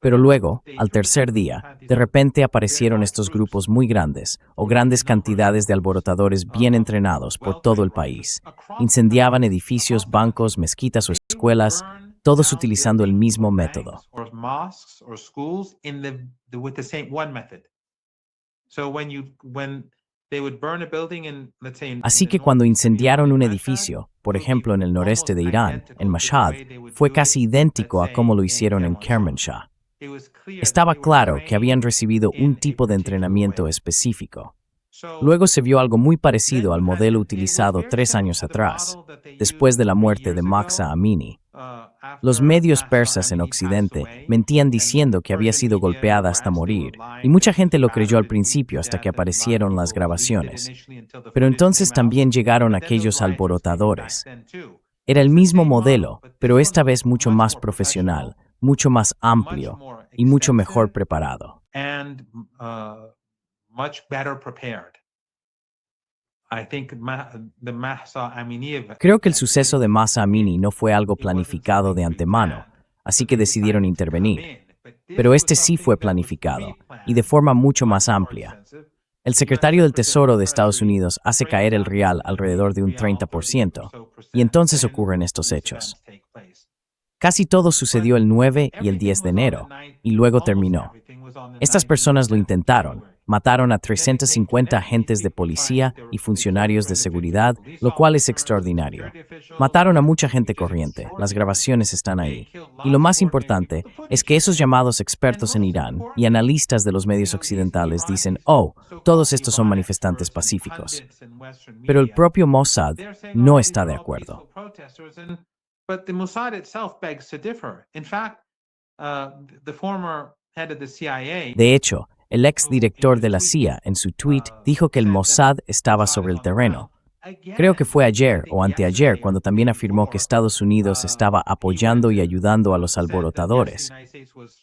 Pero luego, al tercer día, de repente aparecieron estos grupos muy grandes, o grandes cantidades de alborotadores bien entrenados por todo el país. Incendiaban edificios, bancos, mezquitas o escuelas, todos utilizando el mismo método. Así que cuando incendiaron un edificio, por ejemplo en el noreste de Irán, en Mashhad, fue casi idéntico a cómo lo hicieron en Kermanshah. Estaba claro que habían recibido un tipo de entrenamiento específico. Luego se vio algo muy parecido al modelo utilizado 3 años atrás, después de la muerte de Mahsa Amini. Los medios persas en Occidente mentían diciendo que había sido golpeada hasta morir, y mucha gente lo creyó al principio hasta que aparecieron las grabaciones. Pero entonces también llegaron aquellos alborotadores. Era el mismo modelo, pero esta vez mucho más profesional, mucho más amplio y mucho mejor preparado. Creo que el suceso de Mahsa Amini no fue algo planificado de antemano, así que decidieron intervenir. Pero este sí fue planificado, y de forma mucho más amplia. El secretario del Tesoro de Estados Unidos hace caer el rial alrededor de un 30%, y entonces ocurren estos hechos. Casi todo sucedió el 9 y el 10 de enero, y luego terminó. Estas personas lo intentaron. Mataron a 350 agentes de policía y funcionarios de seguridad, lo cual es extraordinario. Mataron a mucha gente corriente, las grabaciones están ahí. Y lo más importante es que esos llamados expertos en Irán y analistas de los medios occidentales dicen, oh, todos estos son manifestantes pacíficos. Pero el propio Mossad no está de acuerdo. De hecho, el ex director de la CIA en su tweet dijo que el Mossad estaba sobre el terreno. Creo que fue ayer o anteayer cuando también afirmó que Estados Unidos estaba apoyando y ayudando a los alborotadores.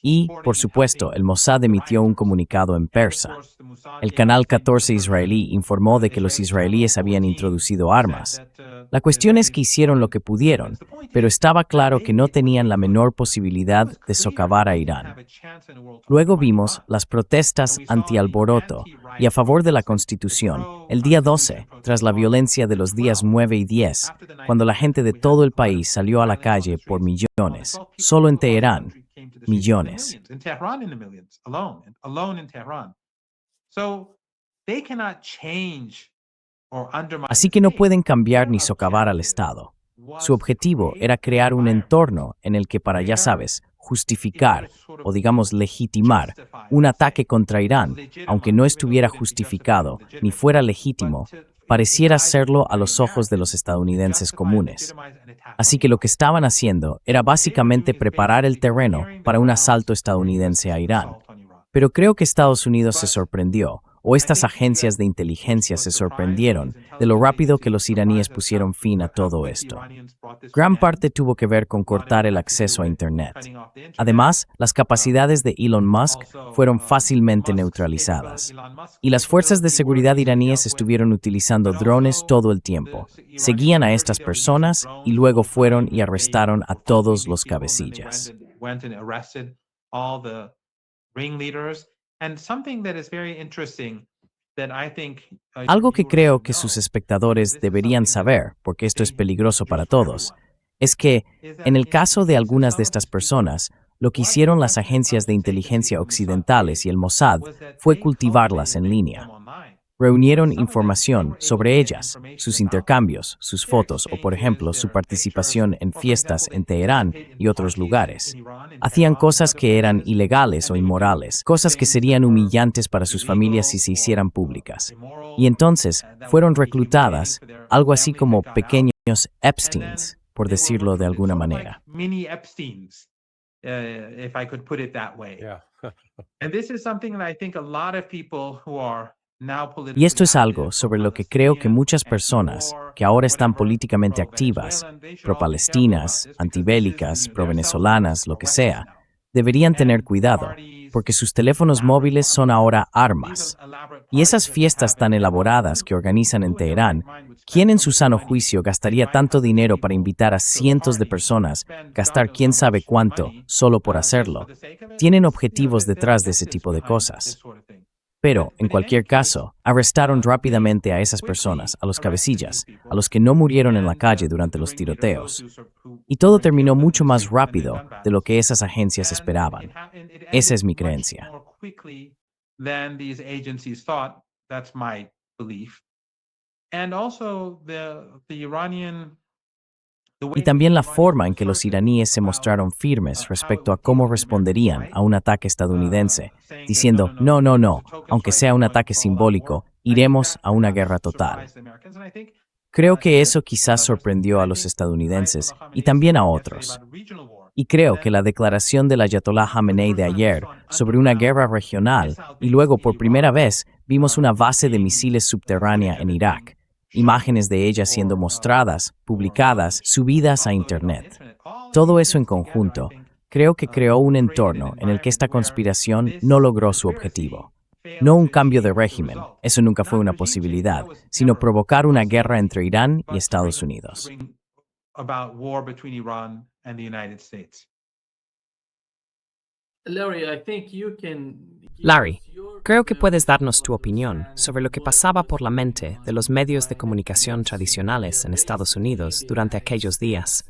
Y, por supuesto, el Mossad emitió un comunicado en persa. El Canal 14 israelí informó de que los israelíes habían introducido armas. La cuestión es que hicieron lo que pudieron, pero estaba claro que no tenían la menor posibilidad de socavar a Irán. Luego vimos las protestas anti-alboroto y a favor de la Constitución el día 12, tras la violencia de los días 9 y 10, cuando la gente de todo el país salió a la calle por millones. Solo en Teherán, millones. Así que no pueden cambiar ni socavar al Estado. Su objetivo era crear un entorno en el que para, ya sabes, justificar o digamos legitimar un ataque contra Irán, aunque no estuviera justificado ni fuera legítimo, pareciera serlo a los ojos de los estadounidenses comunes. Así que lo que estaban haciendo era básicamente preparar el terreno para un asalto estadounidense a Irán. Pero creo que Estados Unidos se sorprendió, o estas agencias de inteligencia se sorprendieron de lo rápido que los iraníes pusieron fin a todo esto. Gran parte tuvo que ver con cortar el acceso a Internet. Además, las capacidades de Elon Musk fueron fácilmente neutralizadas. Y las fuerzas de seguridad iraníes estuvieron utilizando drones todo el tiempo. Seguían a estas personas y luego fueron y arrestaron a todos los cabecillas. Algo que creo que sus espectadores deberían saber, porque esto es peligroso para todos, es que, en el caso de algunas de estas personas, lo que hicieron las agencias de inteligencia occidentales y el Mossad fue cultivarlas en línea. Reunieron información sobre ellas, sus intercambios, sus fotos o, por ejemplo, su participación en fiestas en Teherán y otros lugares. Hacían cosas que eran ilegales o inmorales, cosas que serían humillantes para sus familias si se hicieran públicas. Y entonces fueron reclutadas, algo así como pequeños Epsteins, por decirlo de alguna manera. Mini Epsteins, if I could put it that way. Yeah. And this is something that I think a lot of people who are Y esto es algo sobre lo que creo que muchas personas que ahora están políticamente activas, pro-palestinas, antibélicas, pro-venezolanas, lo que sea, deberían tener cuidado, porque sus teléfonos móviles son ahora armas. Y esas fiestas tan elaboradas que organizan en Teherán, ¿quién en su sano juicio gastaría tanto dinero para invitar a cientos de personas, gastar quién sabe cuánto, solo por hacerlo? Tienen objetivos detrás de ese tipo de cosas. Pero, en cualquier caso, arrestaron rápidamente a esas personas, a los cabecillas, a los que no murieron en la calle durante los tiroteos. Y todo terminó mucho más rápido de lo que esas agencias esperaban. Esa es mi creencia. Y también la forma en que los iraníes se mostraron firmes respecto a cómo responderían a un ataque estadounidense, diciendo, no, aunque sea un ataque simbólico, iremos a una guerra total. Creo que eso quizás sorprendió a los estadounidenses y también a otros. Y creo que la declaración del Ayatollah Khamenei de ayer sobre una guerra regional y luego por primera vez vimos una base de misiles subterránea en Irak. Imágenes de ella siendo mostradas, publicadas, subidas a Internet. Todo eso en conjunto, creo que creó un entorno en el que esta conspiración no logró su objetivo. No un cambio de régimen, eso nunca fue una posibilidad, sino provocar una guerra entre Irán y Estados Unidos. Larry, creo que puedes darnos tu opinión sobre lo que pasaba por la mente de los medios de comunicación tradicionales en Estados Unidos durante aquellos días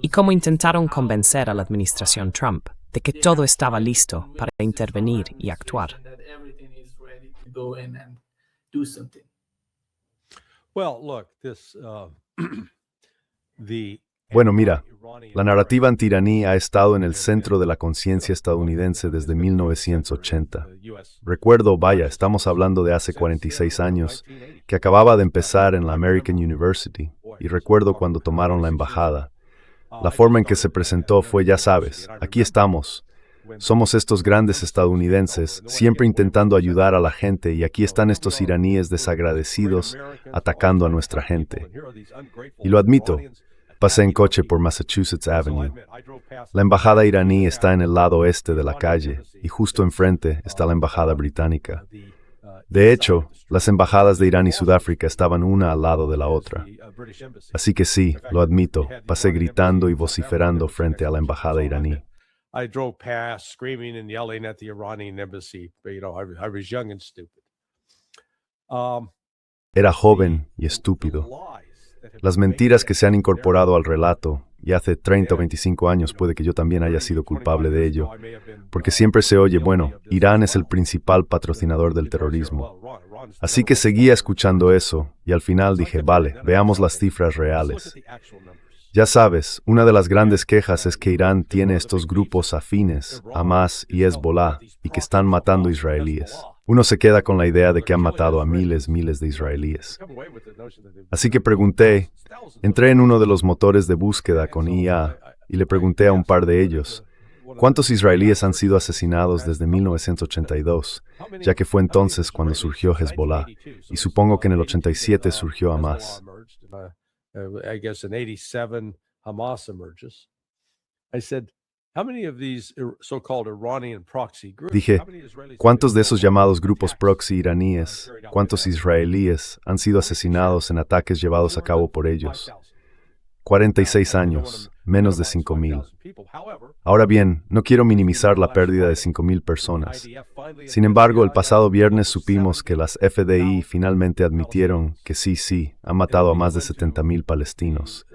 y cómo intentaron convencer a la administración Trump de que todo estaba listo para intervenir y actuar. Bueno, mira, la narrativa anti-iraní ha estado en el centro de la conciencia estadounidense desde 1980. Recuerdo, estamos hablando de hace 46 años, que acababa de empezar en la American University, y recuerdo cuando tomaron la embajada. La forma en que se presentó fue, ya sabes, aquí estamos. Somos estos grandes estadounidenses, siempre intentando ayudar a la gente, y aquí están estos iraníes desagradecidos atacando a nuestra gente. Y lo admito. Pasé en coche por Massachusetts Avenue. La embajada iraní está en el lado este de la calle y justo enfrente está la embajada británica. De hecho, las embajadas de Irán y Sudáfrica estaban una al lado de la otra. Así que sí, lo admito, pasé gritando y vociferando frente a la embajada iraní. Era joven y estúpido. Las mentiras que se han incorporado al relato, y hace 30 o 25 años puede que yo también haya sido culpable de ello, porque siempre se oye, bueno, Irán es el principal patrocinador del terrorismo. Así que seguía escuchando eso, y al final dije, vale, veamos las cifras reales. Ya sabes, una de las grandes quejas es que Irán tiene estos grupos afines, Hamas y Hezbollah, y que están matando israelíes. Uno se queda con la idea de que han matado a miles de israelíes. Así que entré en uno de los motores de búsqueda con IA y le pregunté a un par de ellos, ¿Cuántos israelíes han sido asesinados desde 1982? Ya que fue entonces cuando surgió Hezbollah, y supongo que en el 87 surgió Hamas. I guess in 87, Hamas emerges. I said, how many of these so-called Iranian proxy groups? Dije, ¿cuántos de esos llamados grupos proxy iraníes, cuántos israelíes han sido asesinados en ataques llevados a cabo por ellos? 46 años, menos de 5,000. Ahora bien, no quiero minimizar la pérdida de 5,000 personas. Sin embargo, el pasado viernes supimos que las FDI finalmente admitieron que sí, han matado a más de 70,000 palestinos.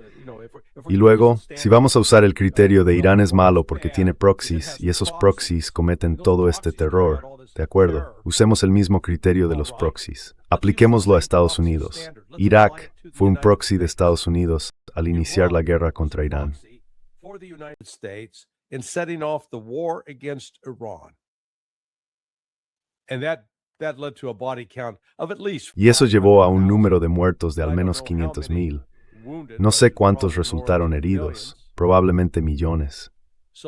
Y luego, si vamos a usar el criterio de Irán es malo porque tiene proxies y esos proxies cometen todo este terror, ¿de acuerdo? Usemos el mismo criterio de los proxies. Apliquémoslo a Estados Unidos. Irak fue un proxy de Estados Unidos al iniciar la guerra contra Irán. Y eso llevó a un número de muertos de al menos 500,000. No sé cuántos resultaron heridos, probablemente millones.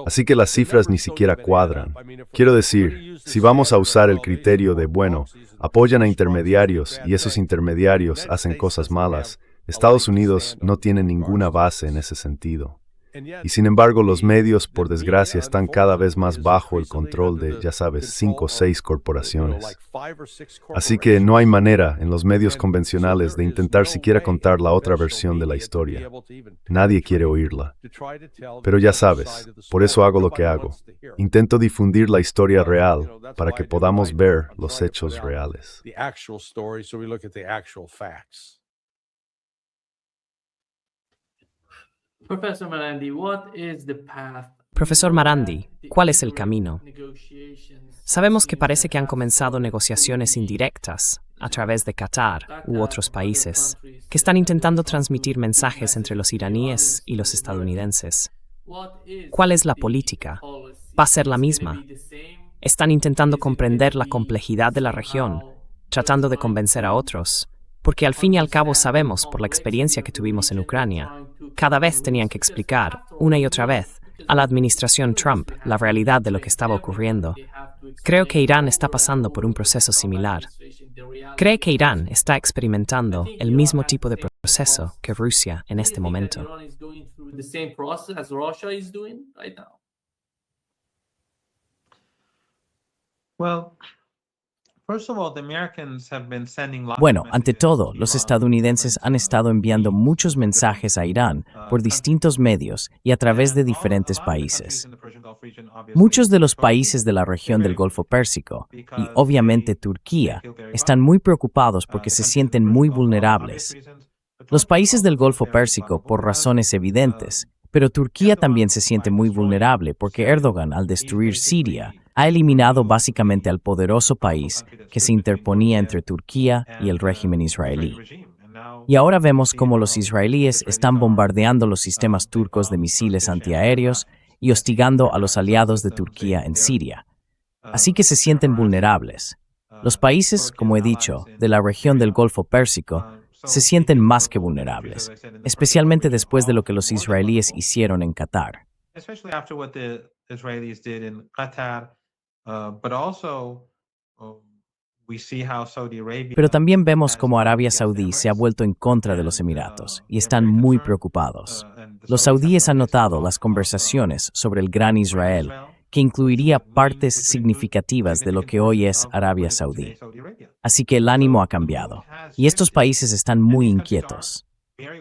Así que las cifras ni siquiera cuadran. Quiero decir, si vamos a usar el criterio de, bueno, apoyan a intermediarios y esos intermediarios hacen cosas malas, Estados Unidos no tiene ninguna base en ese sentido. Y sin embargo, los medios, por desgracia, están cada vez más bajo el control de, ya sabes, 5 o 6 corporaciones. Así que no hay manera, en los medios convencionales, de intentar siquiera contar la otra versión de la historia. Nadie quiere oírla. Pero ya sabes, por eso hago lo que hago. Intento difundir la historia real para que podamos ver los hechos reales. Profesor Marandi, ¿cuál es el camino? Sabemos que parece que han comenzado negociaciones indirectas a través de Qatar u otros países que están intentando transmitir mensajes entre los iraníes y los estadounidenses. ¿Cuál es la política? ¿Va a ser la misma? Están intentando comprender la complejidad de la región, tratando de convencer a otros, porque al fin y al cabo sabemos por la experiencia que tuvimos en Ucrania, cada vez tenían que explicar, una y otra vez, a la administración Trump la realidad de lo que estaba ocurriendo. Creo que Irán está pasando por un proceso similar. ¿Cree que Irán está experimentando el mismo tipo de proceso que Rusia en este momento? Bueno, ante todo, los estadounidenses han estado enviando muchos mensajes a Irán por distintos medios y a través de diferentes países. Muchos de los países de la región del Golfo Pérsico, y obviamente Turquía, están muy preocupados porque se sienten muy vulnerables. Los países del Golfo Pérsico por razones evidentes, pero Turquía también se siente muy vulnerable porque Erdogan, al destruir Siria, ha eliminado básicamente al poderoso país que se interponía entre Turquía y el régimen israelí. Y ahora vemos cómo los israelíes están bombardeando los sistemas turcos de misiles antiaéreos y hostigando a los aliados de Turquía en Siria. Así que se sienten vulnerables. Los países, como he dicho, de la región del Golfo Pérsico se sienten más que vulnerables, especialmente después de lo que los israelíes hicieron en Qatar. Pero también vemos cómo Arabia Saudí se ha vuelto en contra de los Emiratos y están muy preocupados. Los saudíes han notado las conversaciones sobre el Gran Israel, que incluiría partes significativas de lo que hoy es Arabia Saudí. Así que el ánimo ha cambiado, y estos países están muy inquietos.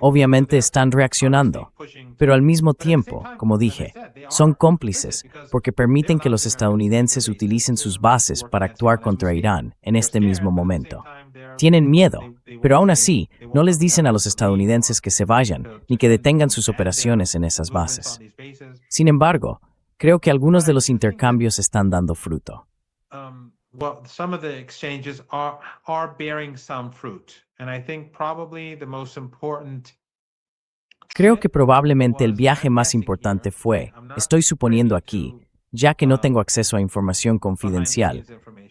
Obviamente están reaccionando, pero al mismo tiempo, como dije, son cómplices porque permiten que los estadounidenses utilicen sus bases para actuar contra Irán en este mismo momento. Tienen miedo, pero aún así no les dicen a los estadounidenses que se vayan ni que detengan sus operaciones en esas bases. Sin embargo, creo que algunos de los intercambios están dando fruto. Some of the exchanges are bearing some fruit, and I think probably the most important. Creo que probablemente el viaje más importante fue, estoy suponiendo aquí, ya que no tengo acceso a información confidencial,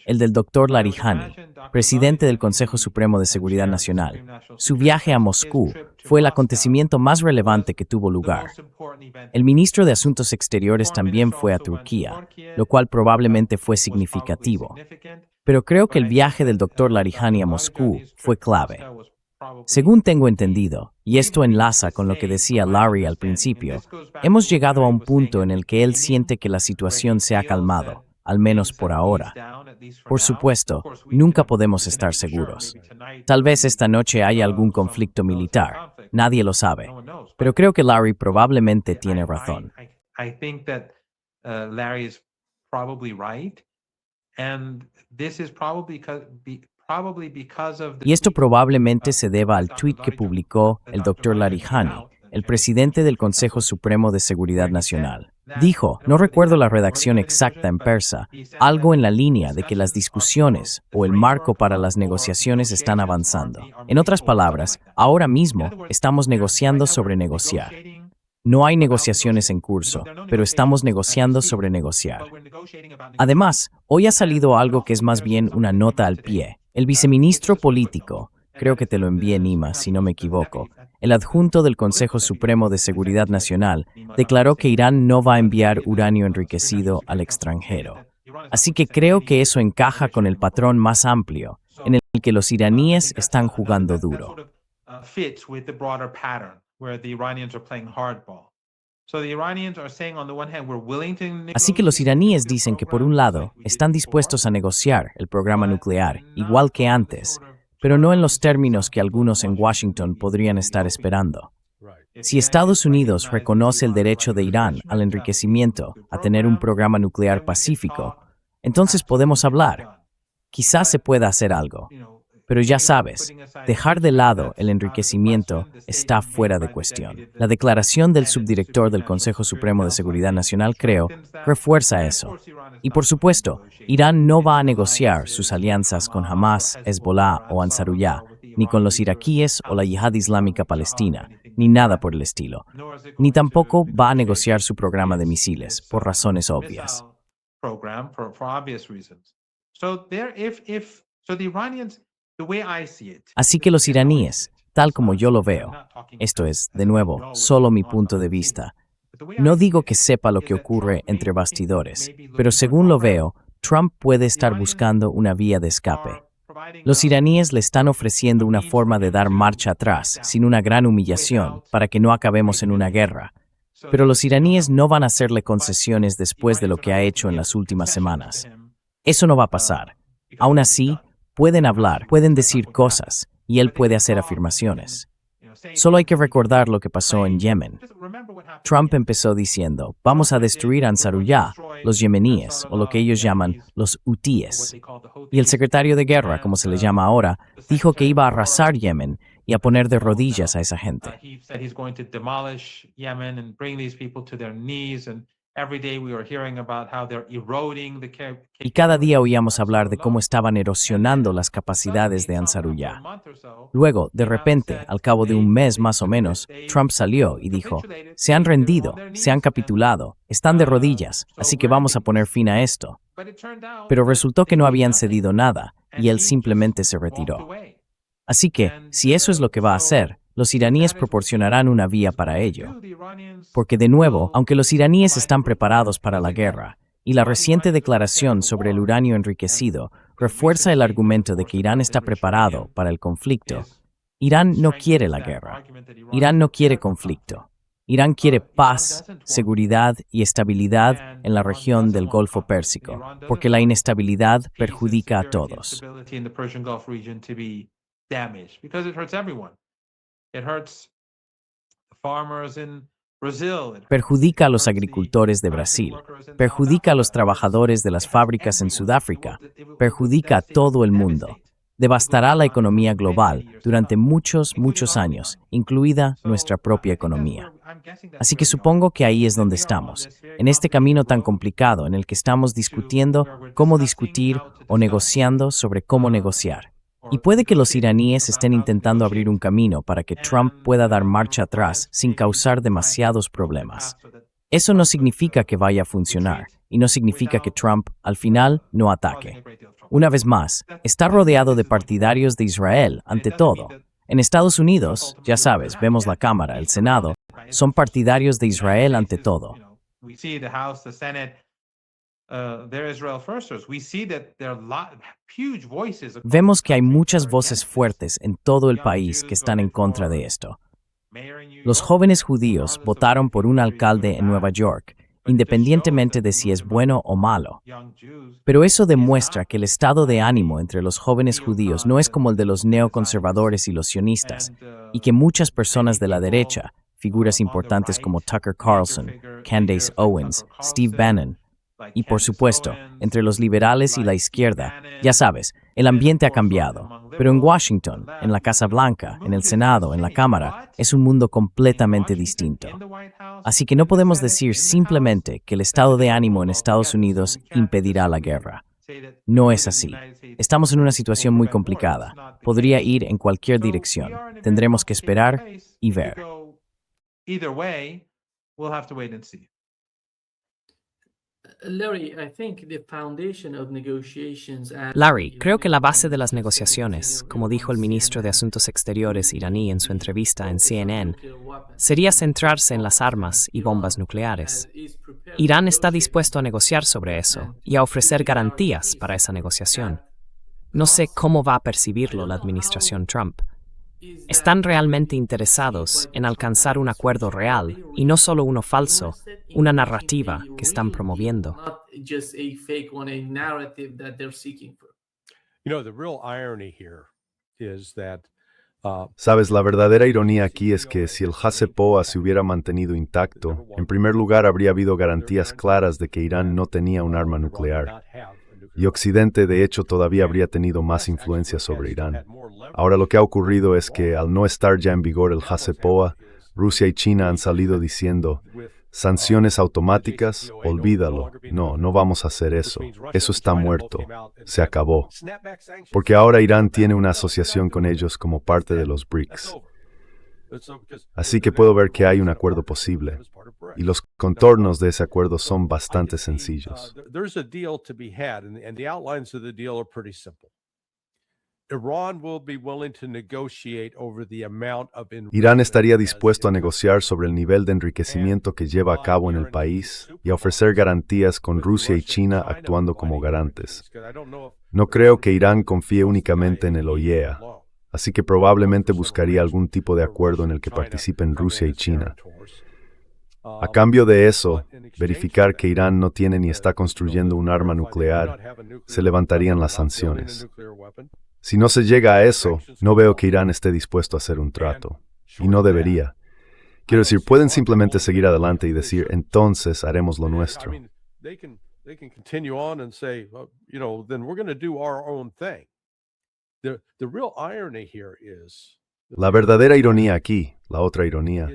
el del Dr. Larijani, presidente del Consejo Supremo de Seguridad Nacional. Su viaje a Moscú fue el acontecimiento más relevante que tuvo lugar. El ministro de Asuntos Exteriores también fue a Turquía, lo cual probablemente fue significativo. Pero creo que el viaje del Dr. Larijani a Moscú fue clave. Según tengo entendido, y esto enlaza con lo que decía Larry al principio, hemos llegado a un punto en el que él siente que la situación se ha calmado, al menos por ahora. Por supuesto, nunca podemos estar seguros. Tal vez esta noche haya algún conflicto militar, nadie lo sabe, pero creo que Larry probablemente tiene razón. I think that Larry is probably right, and this is probably because of Y esto probablemente se deba al tuit que publicó el Dr. Larijani, el presidente del Consejo Supremo de Seguridad Nacional. Dijo, no recuerdo la redacción exacta en persa, algo en la línea de que las discusiones o el marco para las negociaciones están avanzando. En otras palabras, ahora mismo estamos negociando sobre negociar. No hay negociaciones en curso, pero estamos negociando sobre negociar. Además, hoy ha salido algo que es más bien una nota al pie. El viceministro político, creo que te lo envié Nima, si no me equivoco, el adjunto del Consejo Supremo de Seguridad Nacional, declaró que Irán no va a enviar uranio enriquecido al extranjero. Así que creo que eso encaja con el patrón más amplio, en el que los iraníes están jugando duro. Así que los iraníes dicen que por un lado están dispuestos a negociar el programa nuclear, igual que antes, pero no en los términos que algunos en Washington podrían estar esperando. Si Estados Unidos reconoce el derecho de Irán al enriquecimiento, a tener un programa nuclear pacífico, entonces podemos hablar. Quizás se pueda hacer algo. Pero ya sabes, dejar de lado el enriquecimiento está fuera de cuestión. La declaración del subdirector del Consejo Supremo de Seguridad Nacional, creo, refuerza eso. Y por supuesto, Irán no va a negociar sus alianzas con Hamas, Hezbollah o Ansarullah, ni con los iraquíes o la Yihad Islámica Palestina, ni nada por el estilo. Ni tampoco va a negociar su programa de misiles, por razones obvias. Así que los iraníes, tal como yo lo veo, esto es, de nuevo, solo mi punto de vista, no digo que sepa lo que ocurre entre bastidores, pero según lo veo, Trump puede estar buscando una vía de escape. Los iraníes le están ofreciendo una forma de dar marcha atrás, sin una gran humillación, para que no acabemos en una guerra. Pero los iraníes no van a hacerle concesiones después de lo que ha hecho en las últimas semanas. Eso no va a pasar. Aún así, pueden hablar, pueden decir cosas, y él puede hacer afirmaciones. Solo hay que recordar lo que pasó en Yemen. Trump empezó diciendo, vamos a destruir a Ansarullah, los yemeníes, o lo que ellos llaman los hutíes. Y el secretario de guerra, como se le llama ahora, dijo que iba a arrasar Yemen y a poner de rodillas a esa gente. Y cada día oíamos hablar de cómo estaban erosionando las capacidades de Ansarullah. Luego, de repente, al cabo de un mes más o menos, Trump salió y dijo, se han rendido, se han capitulado, están de rodillas, así que vamos a poner fin a esto. Pero resultó que no habían cedido nada, y él simplemente se retiró. Así que, si eso es lo que va a hacer, los iraníes proporcionarán una vía para ello. Porque de nuevo, aunque los iraníes están preparados para la guerra, y la reciente declaración sobre el uranio enriquecido refuerza el argumento de que Irán está preparado para el conflicto, Irán no quiere la guerra. Irán no quiere conflicto. Irán quiere paz, seguridad y estabilidad en la región del Golfo Pérsico, porque la inestabilidad perjudica a todos. Perjudica a los agricultores de Brasil, perjudica a los trabajadores de las fábricas en Sudáfrica, perjudica a todo el mundo. Devastará la economía global durante muchos años, incluida nuestra propia economía. Así que supongo que ahí es donde estamos, en este camino tan complicado en el que estamos discutiendo cómo discutir o negociando sobre cómo negociar. Y puede que los iraníes estén intentando abrir un camino para que Trump pueda dar marcha atrás sin causar demasiados problemas. Eso no significa que vaya a funcionar, y no significa que Trump, al final, no ataque. Una vez más, está rodeado de partidarios de Israel, ante todo. En Estados Unidos, ya sabes, vemos la Cámara, el Senado, son partidarios de Israel ante todo. We see the House, the Senate, they're Israel firsters. We see that there are huge voices. Vemos que hay muchas voces fuertes en todo el país que están en contra de esto. Los jóvenes judíos votaron por un alcalde en Nueva York, independientemente de si es bueno o malo. Pero eso demuestra que el estado de ánimo entre los jóvenes judíos no es como el de los neoconservadores y los sionistas, y que muchas personas de la derecha, figuras importantes como Tucker Carlson, Candace Owens, Steve Bannon, y por supuesto, entre los liberales y la izquierda, ya sabes, el ambiente ha cambiado. Pero en Washington, en la Casa Blanca, en el Senado, en la Cámara, es un mundo completamente distinto. Así que no podemos decir simplemente que el estado de ánimo en Estados Unidos impedirá la guerra. No es así. Estamos en una situación muy complicada. Podría ir en cualquier dirección. Tendremos que esperar y ver. Either way, we'll have to wait and see. Larry, creo que la base de las negociaciones, como dijo el ministro de Asuntos Exteriores iraní en su entrevista en CNN, sería centrarse en las armas y bombas nucleares. Irán está dispuesto a negociar sobre eso y a ofrecer garantías para esa negociación. No sé cómo va a percibirlo la administración Trump. Están realmente interesados en alcanzar un acuerdo real y no solo uno falso, una narrativa que están promoviendo. Sabes, la verdadera ironía aquí es que si el JCPOA se hubiera mantenido intacto, en primer lugar habría habido garantías claras de que Irán no tenía un arma nuclear. Y Occidente, de hecho, todavía habría tenido más influencia sobre Irán. Ahora lo que ha ocurrido es que, al no estar ya en vigor el JCPOA, Rusia y China han salido diciendo, sanciones automáticas, olvídalo, no vamos a hacer eso, eso está muerto, se acabó. Porque ahora Irán tiene una asociación con ellos como parte de los BRICS. Así que puedo ver que hay un acuerdo posible, y los contornos de ese acuerdo son bastante sencillos. Irán estaría dispuesto a negociar sobre el nivel de enriquecimiento que lleva a cabo en el país y a ofrecer garantías con Rusia y China actuando como garantes. No creo que Irán confíe únicamente en el OIEA. Así que probablemente buscaría algún tipo de acuerdo en el que participen Rusia y China. A cambio de eso, verificar que Irán no tiene ni está construyendo un arma nuclear, se levantarían las sanciones. Si no se llega a eso, no veo que Irán esté dispuesto a hacer un trato. Y no debería. Quiero decir, pueden simplemente seguir adelante y decir, entonces haremos lo nuestro. La verdadera ironía aquí, la otra ironía,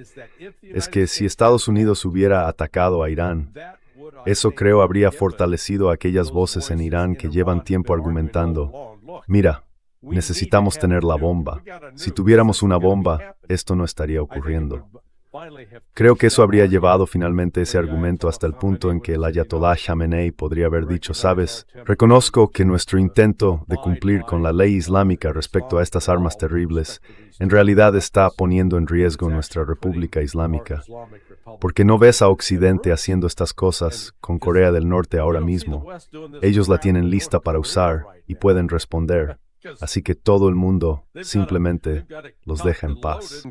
es que si Estados Unidos hubiera atacado a Irán, eso creo habría fortalecido a aquellas voces en Irán que llevan tiempo argumentando, mira, necesitamos tener la bomba. Si tuviéramos una bomba, esto no estaría ocurriendo. Creo que eso habría llevado finalmente ese argumento hasta el punto en que el Ayatollah Khamenei podría haber dicho, ¿sabes? Reconozco que nuestro intento de cumplir con la ley islámica respecto a estas armas terribles en realidad está poniendo en riesgo nuestra República Islámica. Porque no ves a Occidente haciendo estas cosas con Corea del Norte ahora mismo. Ellos la tienen lista para usar y pueden responder. Así que todo el mundo simplemente los deja en paz.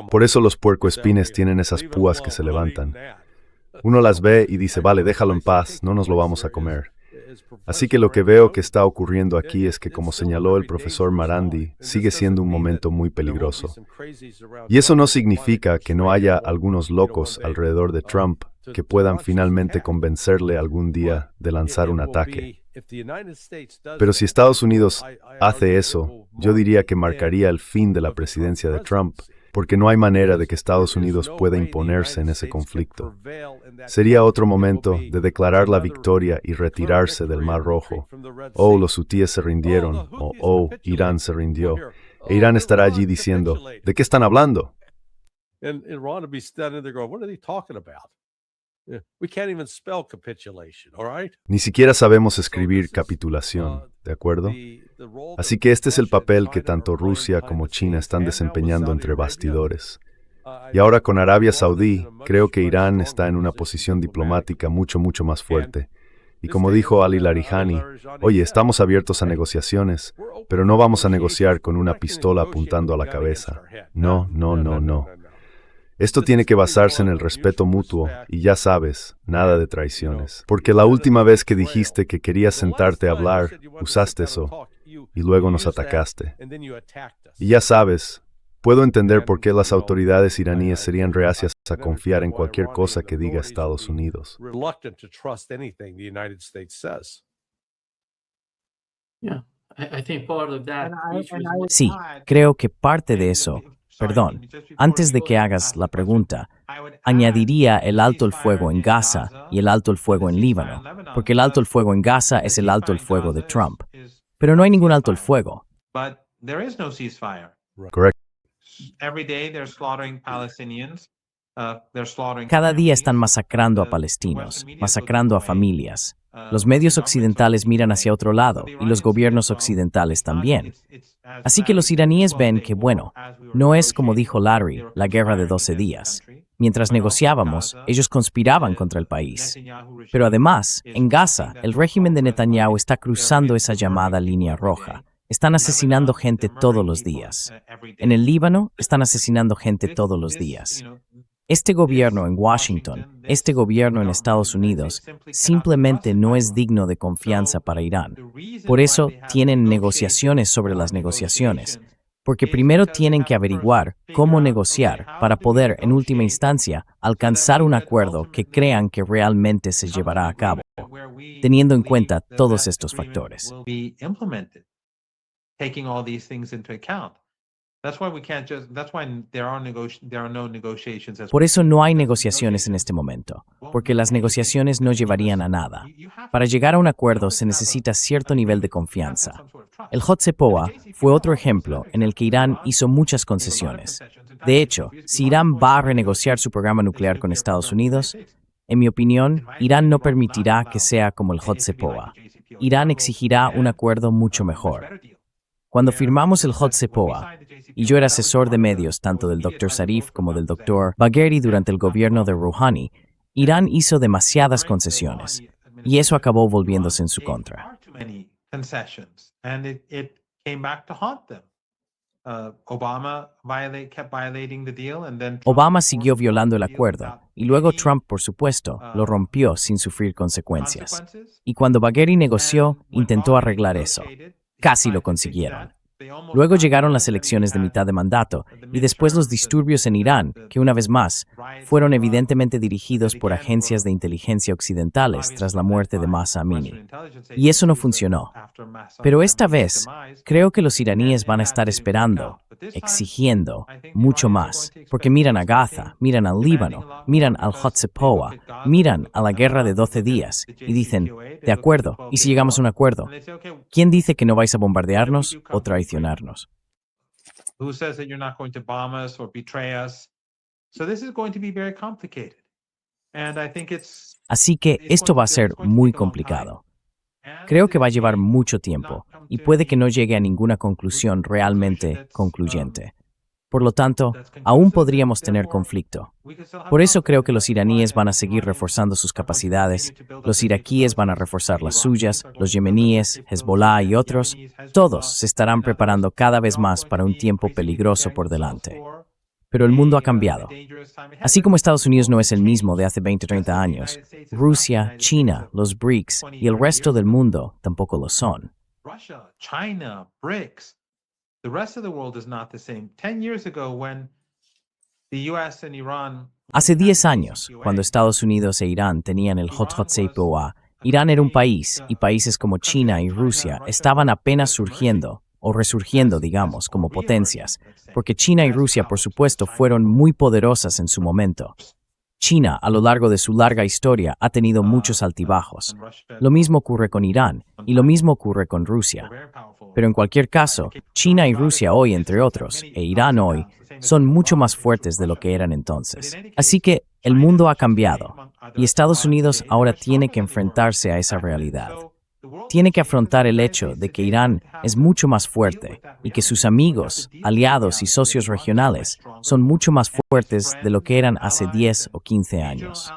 Por eso los puercoespines tienen esas púas que se levantan. Uno las ve y dice, vale, déjalo en paz, no nos lo vamos a comer. Así que lo que veo que está ocurriendo aquí es que, como señaló el profesor Marandi, sigue siendo un momento muy peligroso. Y eso no significa que no haya algunos locos alrededor de Trump que puedan finalmente convencerle algún día de lanzar un ataque. Pero si Estados Unidos hace eso, yo diría que marcaría el fin de la presidencia de Trump, porque no hay manera de que Estados Unidos pueda imponerse en ese conflicto. Sería otro momento de declarar la victoria y retirarse del Mar Rojo. Los hutíes se rindieron, o Irán se rindió. E Irán estará allí diciendo, ¿de qué están hablando? And Iran will be standing there going, what are they talking about? We can't even spell capitulation, all right? Ni siquiera sabemos escribir capitulación, ¿de acuerdo? Así que este es el papel que tanto Rusia como China están desempeñando entre bastidores. Y ahora con Arabia Saudí, creo que Irán está en una posición diplomática mucho más fuerte. Y como dijo Ali Larijani, oye, estamos abiertos a negociaciones, pero no vamos a negociar con una pistola apuntando a la cabeza. No. Esto tiene que basarse en el respeto mutuo y ya sabes, nada de traiciones. Porque la última vez que dijiste que querías sentarte a hablar, usaste eso y luego nos atacaste. Y ya sabes, puedo entender por qué las autoridades iraníes serían reacias a confiar en cualquier cosa que diga Estados Unidos. Reluctant to trust anything the United States says. Yeah, I think part of that, which was Sí, creo que parte de eso, perdón, antes de que hagas la pregunta, añadiría el alto el fuego en Gaza y el alto el fuego en Líbano, porque el alto el fuego en Gaza es el alto el fuego de Trump. Pero no hay ningún alto el fuego. But there is no ceasefire. Correcto. Every day they're slaughtering Palestinians. They're slaughtering Cada día están families. masacrando a palestinos, masacrando a familias. Los medios occidentales miran hacia otro lado y los gobiernos occidentales también. Así que los iraníes ven que, bueno, no es como dijo Larry, la guerra de 12 días. Mientras negociábamos, ellos conspiraban contra el país. Pero además, en Gaza, el régimen de Netanyahu está cruzando esa llamada línea roja. Están asesinando gente todos los días. En el Líbano, están asesinando gente todos los días. Este gobierno en Washington, este gobierno en Estados Unidos, simplemente no es digno de confianza para Irán. Por eso tienen negociaciones sobre las negociaciones, porque primero tienen que averiguar cómo negociar para poder, en última instancia, alcanzar un acuerdo que crean que realmente se llevará a cabo, teniendo en cuenta todos estos factores. Taking all these things into account. That's why we can't just. That's why there are no negotiations. Por eso no hay negociaciones en este momento, porque las negociaciones no llevarían a nada. Para llegar a un acuerdo se necesita cierto nivel de confianza. El Hotsepoa fue otro ejemplo en el que Irán hizo muchas concesiones. De hecho, si Irán va a renegociar su programa nuclear con Estados Unidos, en mi opinión, Irán no permitirá que sea como el Hotsepoa. Irán exigirá un acuerdo mucho mejor. Cuando firmamos el Hotsepoa, y yo era asesor de medios tanto del Dr. Zarif como del Dr. Bagheri durante el gobierno de Rouhani, Irán hizo demasiadas concesiones, y eso acabó volviéndose en su contra. Obama siguió violando el acuerdo, y luego Trump, por supuesto, lo rompió sin sufrir consecuencias. Y cuando Bagheri negoció, intentó arreglar eso. Casi lo consiguieron. Luego llegaron las elecciones de mitad de mandato y después los disturbios en Irán, que una vez más, fueron evidentemente dirigidos por agencias de inteligencia occidentales tras la muerte de Mahsa Amini. Y eso no funcionó. Pero esta vez, creo que los iraníes van a estar esperando, exigiendo, mucho más, porque miran a Gaza, miran al Líbano, miran al Hotsepoa, miran a la guerra de 12 días y dicen, de acuerdo, ¿y si llegamos a un acuerdo? ¿Quién dice que no vais a bombardearnos o traicionarnos? Who says that you're not going to bomb us or betray us? So this is going to be very complicated. And I think it's Así que esto va a ser muy complicado. Creo que va a llevar mucho tiempo y puede que no llegue a ninguna conclusión realmente concluyente. Por lo tanto, aún podríamos tener conflicto. Por eso creo que los iraníes van a seguir reforzando sus capacidades, los iraquíes van a reforzar las suyas, los yemeníes, Hezbollah y otros, todos se estarán preparando cada vez más para un tiempo peligroso por delante. Pero el mundo ha cambiado. Así como Estados Unidos no es el mismo de hace 20 o 30 años, Rusia, China, los BRICS y el resto del mundo tampoco lo son. Russia, China, BRICS. The rest of the world is not the same. 10 years ago, when the US and Iran. Hace 10 años, cuando Estados Unidos e Irán tenían el Hotsepoa, Irán era un país y países como China y Rusia estaban apenas surgiendo, o resurgiendo, digamos, como potencias, porque China y Rusia, por supuesto, fueron muy poderosas en su momento. China, a lo largo de su larga historia, ha tenido muchos altibajos. Lo mismo ocurre con Irán, y lo mismo ocurre con Rusia. Pero en cualquier caso, China y Rusia hoy, entre otros, e Irán hoy, son mucho más fuertes de lo que eran entonces. Así que el mundo ha cambiado y Estados Unidos ahora tiene que enfrentarse a esa realidad. Tiene que afrontar el hecho de que Irán es mucho más fuerte y que sus amigos, aliados y socios regionales son mucho más fuertes de lo que eran hace 10 o 15 años.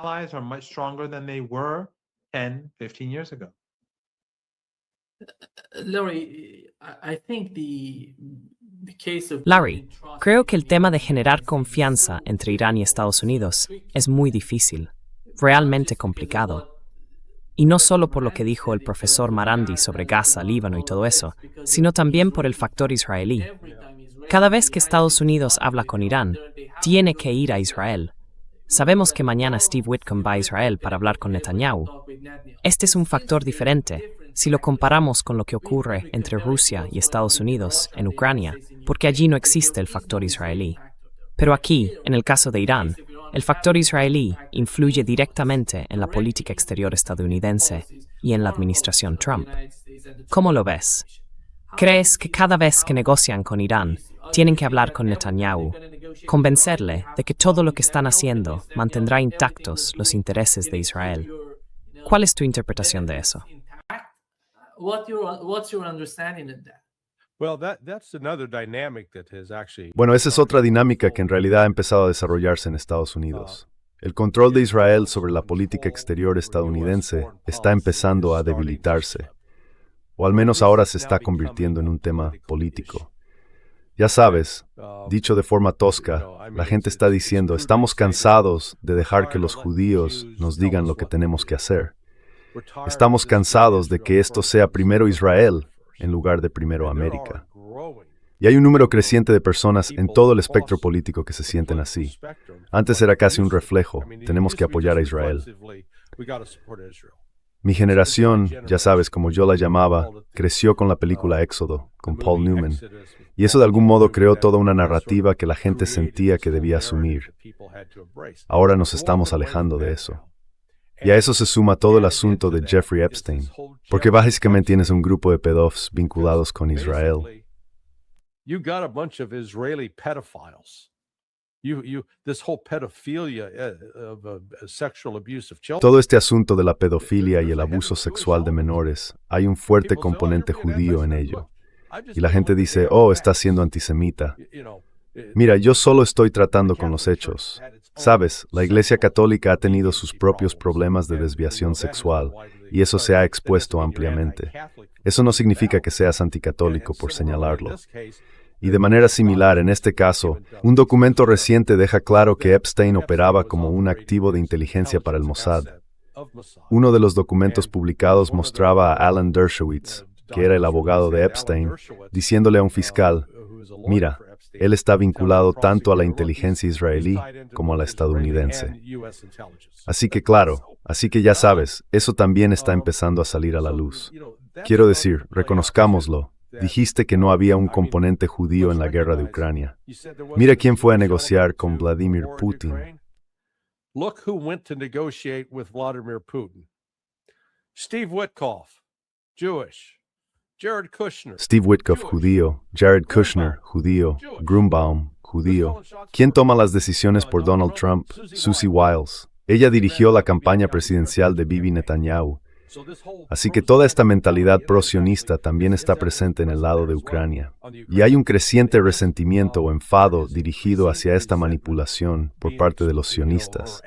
Larry, creo que el tema de generar confianza entre Irán y Estados Unidos es muy difícil, realmente complicado. Y no solo por lo que dijo el profesor Marandi sobre Gaza, Líbano y todo eso, sino también por el factor israelí. Cada vez que Estados Unidos habla con Irán, tiene que ir a Israel. Sabemos que mañana Steve Witkoff va a Israel para hablar con Netanyahu. Este es un factor diferente si lo comparamos con lo que ocurre entre Rusia y Estados Unidos en Ucrania, porque allí no existe el factor israelí. Pero aquí, en el caso de Irán, el factor israelí influye directamente en la política exterior estadounidense y en la administración Trump. ¿Cómo lo ves? ¿Crees que cada vez que negocian con Irán, tienen que hablar con Netanyahu, convencerle de que todo lo que están haciendo mantendrá intactos los intereses de Israel? ¿Cuál es tu interpretación de eso? Bueno, esa es otra dinámica que en realidad ha empezado a desarrollarse en Estados Unidos. El control de Israel sobre la política exterior estadounidense está empezando a debilitarse, o al menos ahora se está convirtiendo en un tema político. Ya sabes, dicho de forma tosca, la gente está diciendo, estamos cansados de dejar que los judíos nos digan lo que tenemos que hacer. Estamos cansados de que esto sea primero Israel en lugar de primero América. Y hay un número creciente de personas en todo el espectro político que se sienten así. Antes era casi un reflejo, tenemos que apoyar a Israel. Mi generación, ya sabes, como yo la llamaba, creció con la película Éxodo, con Paul Newman, y eso de algún modo creó toda una narrativa que la gente sentía que debía asumir. Ahora nos estamos alejando de eso. Y a eso se suma todo el asunto de Jeffrey Epstein, porque básicamente tienes un grupo de pedófilos vinculados con Israel. Todo este asunto de la pedofilia y el abuso sexual de menores, hay un fuerte componente judío en ello. Y la gente dice, oh, estás siendo antisemita. Mira, yo solo estoy tratando con los hechos. Sabes, la Iglesia Católica ha tenido sus propios problemas de desviación sexual, y eso se ha expuesto ampliamente. Eso no significa que seas anticatólico por señalarlo. Y de manera similar, en este caso, un documento reciente deja claro que Epstein operaba como un activo de inteligencia para el Mossad. Uno de los documentos publicados mostraba a Alan Dershowitz, que era el abogado de Epstein, diciéndole a un fiscal, mira, él está vinculado tanto a la inteligencia israelí como a la estadounidense. Así que claro, así que ya sabes, eso también está empezando a salir a la luz. Quiero decir, reconozcámoslo, dijiste que no había un componente judío en la guerra de Ucrania. Mira quién fue a negociar con Vladimir Putin. Look who went to negotiate with Vladimir Putin. Steve Witkoff, Jewish. Jared Kushner. Steve Witkoff, judío. Jared Kushner, judío. Grunbaum, judío. ¿Quién toma las decisiones por Donald Trump? Susie Wiles. Ella dirigió la campaña presidencial de Bibi Netanyahu. Así que toda esta mentalidad pro-sionista también está presente en el lado de Ucrania. Y hay un creciente resentimiento o enfado dirigido hacia esta manipulación por parte de los sionistas.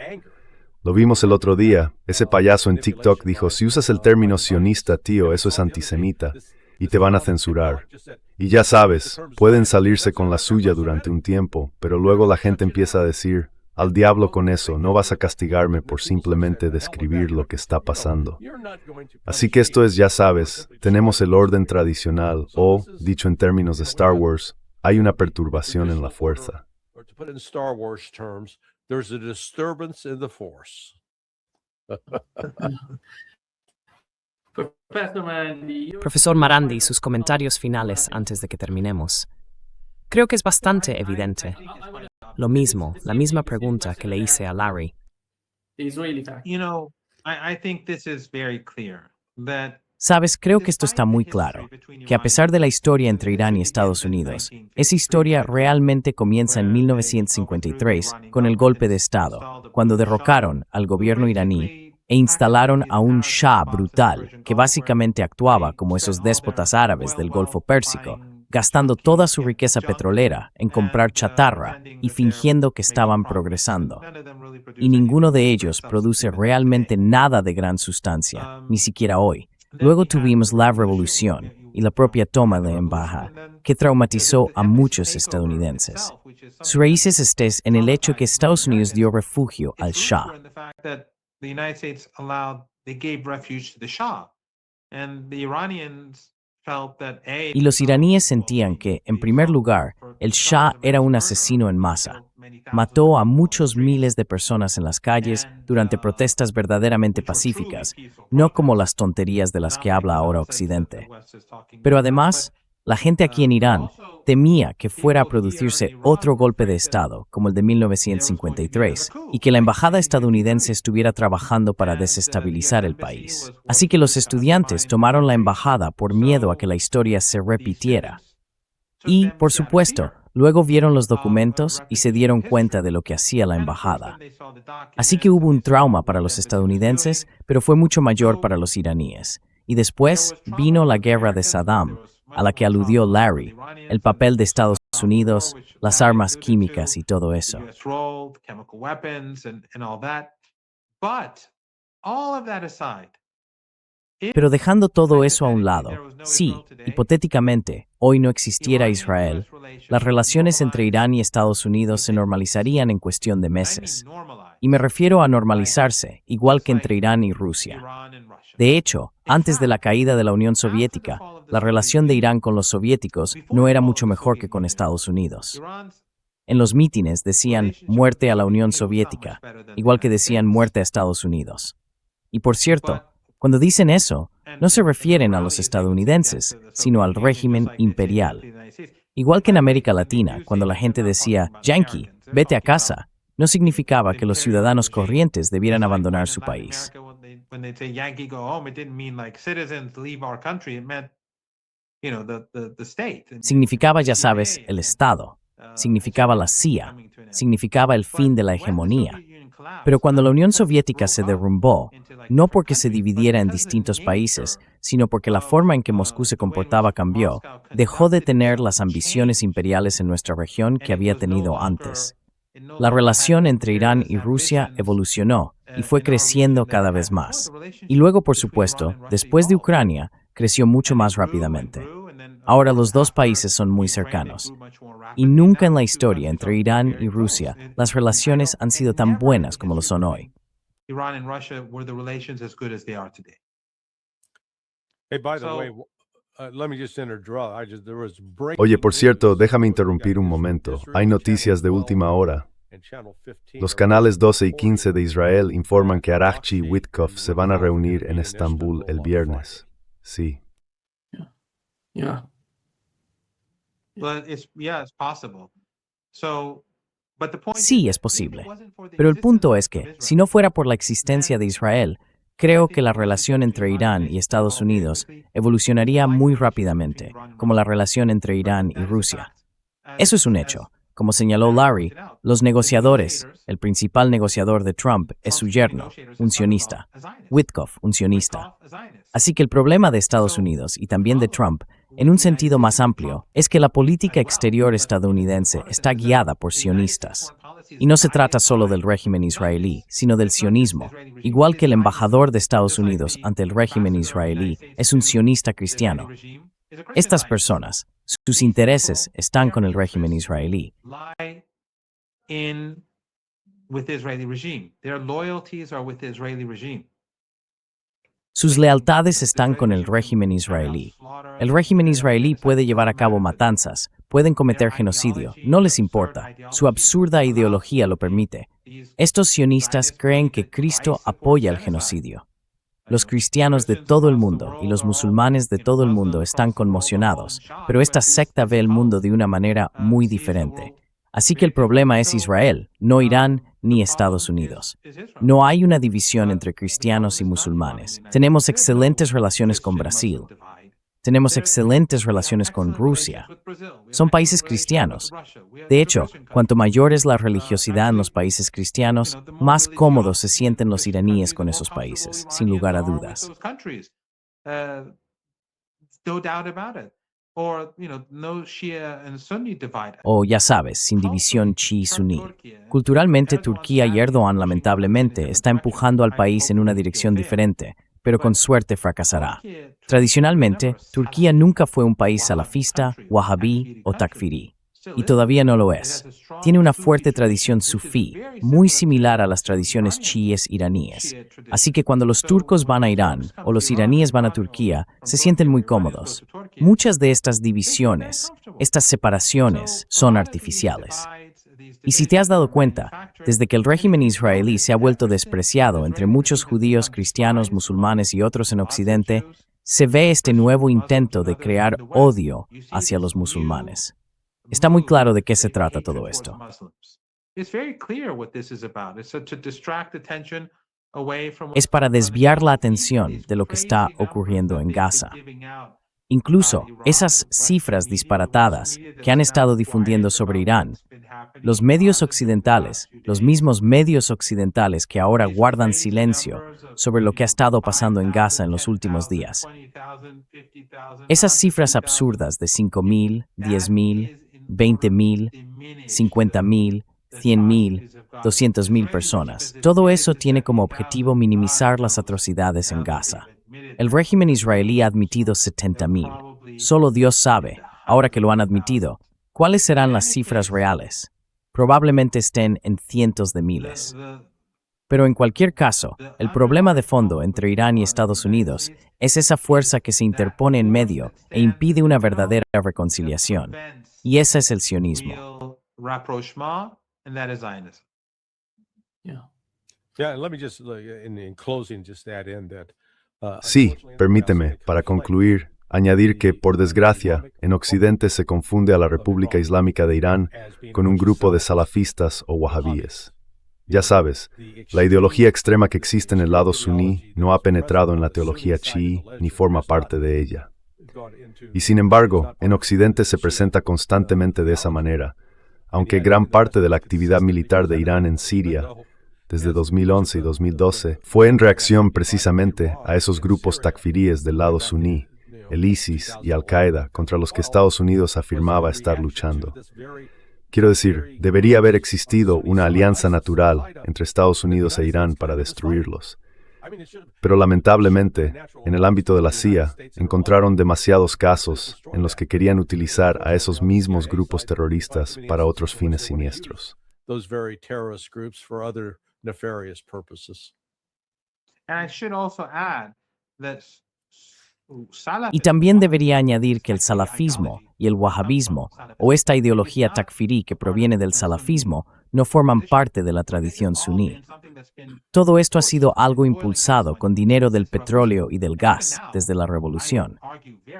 Lo vimos el otro día. Ese payaso en TikTok dijo, si usas el término sionista, tío, eso es antisemita. Y te van a censurar. Y ya sabes, pueden salirse con la suya durante un tiempo, pero luego la gente empieza a decir, al diablo con eso, no vas a castigarme por simplemente describir lo que está pasando. Así que esto es, ya sabes, tenemos el orden tradicional, o, dicho en términos de Star Wars, hay una perturbación en la fuerza. Profesor Marandi, sus comentarios finales antes de que terminemos. Creo que es bastante evidente. Lo mismo, la misma pregunta que le hice a Larry. You know, I think this is very clear that Sabes, creo que esto está muy claro, que a pesar de la historia entre Irán y Estados Unidos, esa historia realmente comienza en 1953 con el golpe de Estado, cuando derrocaron al gobierno iraní e instalaron a un Shah brutal que básicamente actuaba como esos déspotas árabes del Golfo Pérsico, gastando toda su riqueza petrolera en comprar chatarra y fingiendo que estaban progresando. Y ninguno de ellos produce realmente nada de gran sustancia, ni siquiera hoy. Luego tuvimos la revolución y la propia toma de embajada, que traumatizó a muchos estadounidenses. Sus raíces están en el hecho que Estados Unidos dio refugio al Shah. Y los iraníes sentían que, en primer lugar, el Shah era un asesino en masa. Mató a muchos miles de personas en las calles durante protestas verdaderamente pacíficas, no como las tonterías de las que habla ahora Occidente. Pero además, la gente aquí en Irán temía que fuera a producirse otro golpe de Estado, como el de 1953, y que la embajada estadounidense estuviera trabajando para desestabilizar el país. Así que los estudiantes tomaron la embajada por miedo a que la historia se repitiera. Y, por supuesto, luego vieron los documentos y se dieron cuenta de lo que hacía la embajada. Así que hubo un trauma para los estadounidenses, pero fue mucho mayor para los iraníes. Y después vino la guerra de Saddam, a la que aludió Larry, el papel de Estados Unidos, las armas químicas y todo eso. Pero dejando todo eso a un lado, si, hipotéticamente, hoy no existiera Israel, las relaciones entre Irán y Estados Unidos se normalizarían en cuestión de meses. Y me refiero a normalizarse, igual que entre Irán y Rusia. De hecho, antes de la caída de la Unión Soviética, la relación de Irán con los soviéticos no era mucho mejor que con Estados Unidos. En los mítines decían muerte a la Unión Soviética, igual que decían muerte a Estados Unidos. Y por cierto, cuando dicen eso, no se refieren a los estadounidenses, sino al régimen imperial. Igual que en América Latina, cuando la gente decía, Yankee, vete a casa, no significaba que los ciudadanos corrientes debieran abandonar su país. Significaba, ya sabes, el Estado. Significaba la CIA. Significaba el fin de la hegemonía. Pero cuando la Unión Soviética se derrumbó, no porque se dividiera en distintos países, sino porque la forma en que Moscú se comportaba cambió, dejó de tener las ambiciones imperiales en nuestra región que había tenido antes. La relación entre Irán y Rusia evolucionó y fue creciendo cada vez más. Y luego, por supuesto, después de Ucrania, creció mucho más rápidamente. Ahora los dos países son muy cercanos. Y nunca en la historia entre Irán y Rusia las relaciones han sido tan buenas como lo son hoy. Oye, por cierto, déjame interrumpir un momento. Hay noticias de última hora. Los canales 12 y 15 de Israel informan que Araghchi y Witkoff se van a reunir en Estambul el viernes. Sí. Yeah. Sí, es posible. Pero el punto es que, si no fuera por la existencia de Israel, creo que la relación entre Irán y Estados Unidos evolucionaría muy rápidamente, como la relación entre Irán y Rusia. Eso es un hecho. Como señaló Larry, los negociadores, el principal negociador de Trump es su yerno, un sionista, Witkoff, un sionista. Así que el problema de Estados Unidos y también de Trump, en un sentido más amplio, es que la política exterior estadounidense está guiada por sionistas. Y no se trata solo del régimen israelí, sino del sionismo, igual que el embajador de Estados Unidos ante el régimen israelí es un sionista cristiano. Estas personas, sus intereses están con el régimen israelí. Sus lealtades están con el régimen israelí. El régimen israelí puede llevar a cabo matanzas, pueden cometer genocidio, no les importa. Su absurda ideología lo permite. Estos sionistas creen que Cristo apoya el genocidio. Los cristianos de todo el mundo y los musulmanes de todo el mundo están conmocionados, pero esta secta ve el mundo de una manera muy diferente. Así que el problema es Israel, no Irán ni Estados Unidos. No hay una división entre cristianos y musulmanes. Tenemos excelentes relaciones con Brasil. Tenemos excelentes relaciones con Rusia. Son países cristianos. De hecho, cuanto mayor es la religiosidad en los países cristianos, más cómodos se sienten los iraníes con esos países, sin lugar a dudas. O ya sabes, sin división chií-suní. Culturalmente, Turquía y Erdogan, lamentablemente, está empujando al país en una dirección diferente, pero con suerte fracasará. Tradicionalmente, Turquía nunca fue un país salafista, wahabí o takfirí, y todavía no lo es. Tiene una fuerte tradición sufí, muy similar a las tradiciones chiíes iraníes. Así que cuando los turcos van a Irán o los iraníes van a Turquía, se sienten muy cómodos. Muchas de estas divisiones, estas separaciones, son artificiales. Y si te has dado cuenta, desde que el régimen israelí se ha vuelto despreciado entre muchos judíos, cristianos, musulmanes y otros en Occidente, se ve este nuevo intento de crear odio hacia los musulmanes. Está muy claro de qué se trata todo esto. Es para desviar la atención de lo que está ocurriendo en Gaza. Incluso esas cifras disparatadas que han estado difundiendo sobre Irán, los medios occidentales, los mismos medios occidentales que ahora guardan silencio sobre lo que ha estado pasando en Gaza en los últimos días. Esas cifras absurdas de 5,000, 10,000, 20,000, 50,000, 100,000, 200,000 personas. Todo eso tiene como objetivo minimizar las atrocidades en Gaza. El régimen israelí ha admitido 70,000. Solo Dios sabe, ahora que lo han admitido, cuáles serán las cifras reales. Probablemente estén en cientos de miles. Pero en cualquier caso, el problema de fondo entre Irán y Estados Unidos es esa fuerza que se interpone en medio e impide una verdadera reconciliación. Y ese es el sionismo. Yeah, and let me just, in closing, just add in that. Sí, permíteme, para concluir, añadir que, por desgracia, en Occidente se confunde a la República Islámica de Irán con un grupo de salafistas o wahabíes. Ya sabes, la ideología extrema que existe en el lado suní no ha penetrado en la teología chií ni forma parte de ella. Y sin embargo, en Occidente se presenta constantemente de esa manera, aunque gran parte de la actividad militar de Irán en Siria, desde 2011 y 2012, fue en reacción precisamente a esos grupos takfiríes del lado suní, el ISIS y Al-Qaeda, contra los que Estados Unidos afirmaba estar luchando. Quiero decir, debería haber existido una alianza natural entre Estados Unidos e Irán para destruirlos. Pero lamentablemente, en el ámbito de la CIA, encontraron demasiados casos en los que querían utilizar a esos mismos grupos terroristas para otros fines siniestros. Nefarious purposes. Y también debería añadir que el salafismo y el wahabismo, o esta ideología takfirí que proviene del salafismo, no forman parte de la tradición suní. Todo esto ha sido algo impulsado con dinero del petróleo y del gas desde la revolución.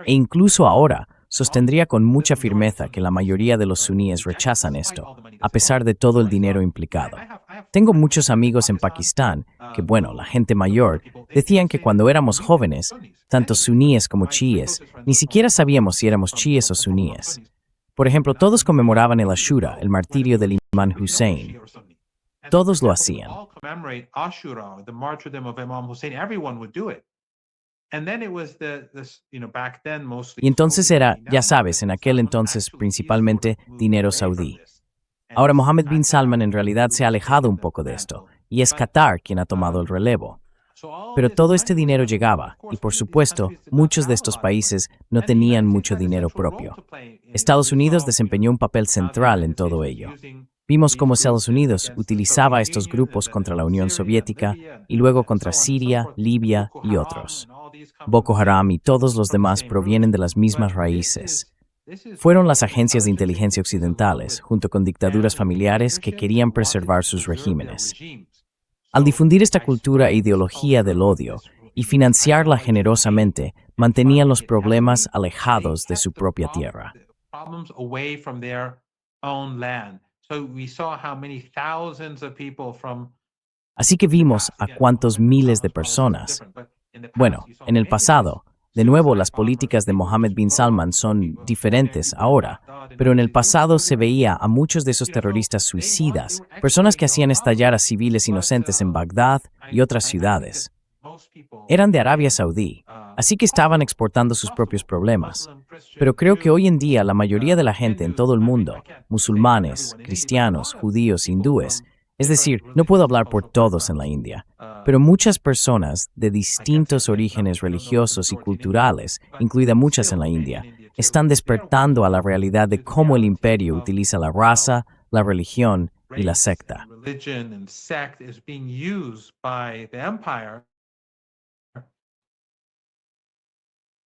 E incluso ahora, sostendría con mucha firmeza que la mayoría de los suníes rechazan esto, a pesar de todo el dinero implicado. Tengo muchos amigos en Pakistán que, bueno, la gente mayor, decían que cuando éramos jóvenes, tanto suníes como chiíes, ni siquiera sabíamos si éramos chiíes o suníes. Por ejemplo, todos conmemoraban el Ashura, el martirio del imán Hussein. Todos lo hacían. Y entonces era, ya sabes, en aquel entonces principalmente dinero saudí. Ahora Mohammed bin Salman en realidad se ha alejado un poco de esto, y es Qatar quien ha tomado el relevo. Pero todo este dinero llegaba, y por supuesto, muchos de estos países no tenían mucho dinero propio. Estados Unidos desempeñó un papel central en todo ello. Vimos cómo Estados Unidos utilizaba estos grupos contra la Unión Soviética y luego contra Siria, Libia y otros. Boko Haram y todos los demás provienen de las mismas raíces. Fueron las agencias de inteligencia occidentales, junto con dictaduras familiares que querían preservar sus regímenes. Al difundir esta cultura e ideología del odio y financiarla generosamente, mantenían los problemas alejados de su propia tierra. So we saw how many thousands of people from Así que vimos a cuántos miles de personas. Bueno, en el pasado, de nuevo, las políticas de Mohammed bin Salman son diferentes ahora, pero en el pasado se veía a muchos de esos terroristas suicidas, personas que hacían estallar a civiles inocentes en Bagdad y otras ciudades. Eran de Arabia Saudí, así que estaban exportando sus propios problemas. Pero creo que hoy en día la mayoría de la gente en todo el mundo, musulmanes, cristianos, judíos, hindúes, es decir, no puedo hablar por todos en la India, pero muchas personas de distintos orígenes religiosos y culturales, incluidas muchas en la India, están despertando a la realidad de cómo el imperio utiliza la raza, la religión y la secta. religion and sect is being used by the empire.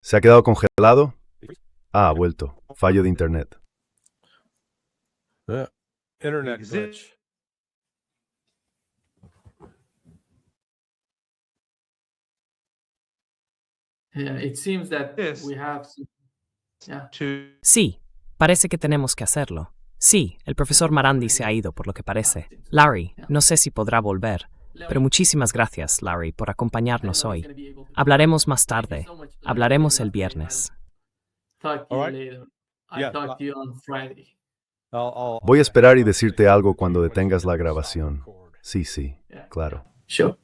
¿Se ha quedado congelado? Ha vuelto. Fallo de internet. Internet Exist- glitch. Yeah, it seems that This- we have to, yeah. To Sí, parece que tenemos que hacerlo. Sí, el profesor Marandi se ha ido por lo que parece. Larry, no sé si podrá volver, pero muchísimas gracias, Larry, por acompaños hoy. Hablaremos más tarde. Hablaremos el viernes. Talk to All you right. later. I Yeah, talk to you on Friday. Voy a esperar y decirte algo cuando detengas la grabación. Sí, sí, claro. Sure.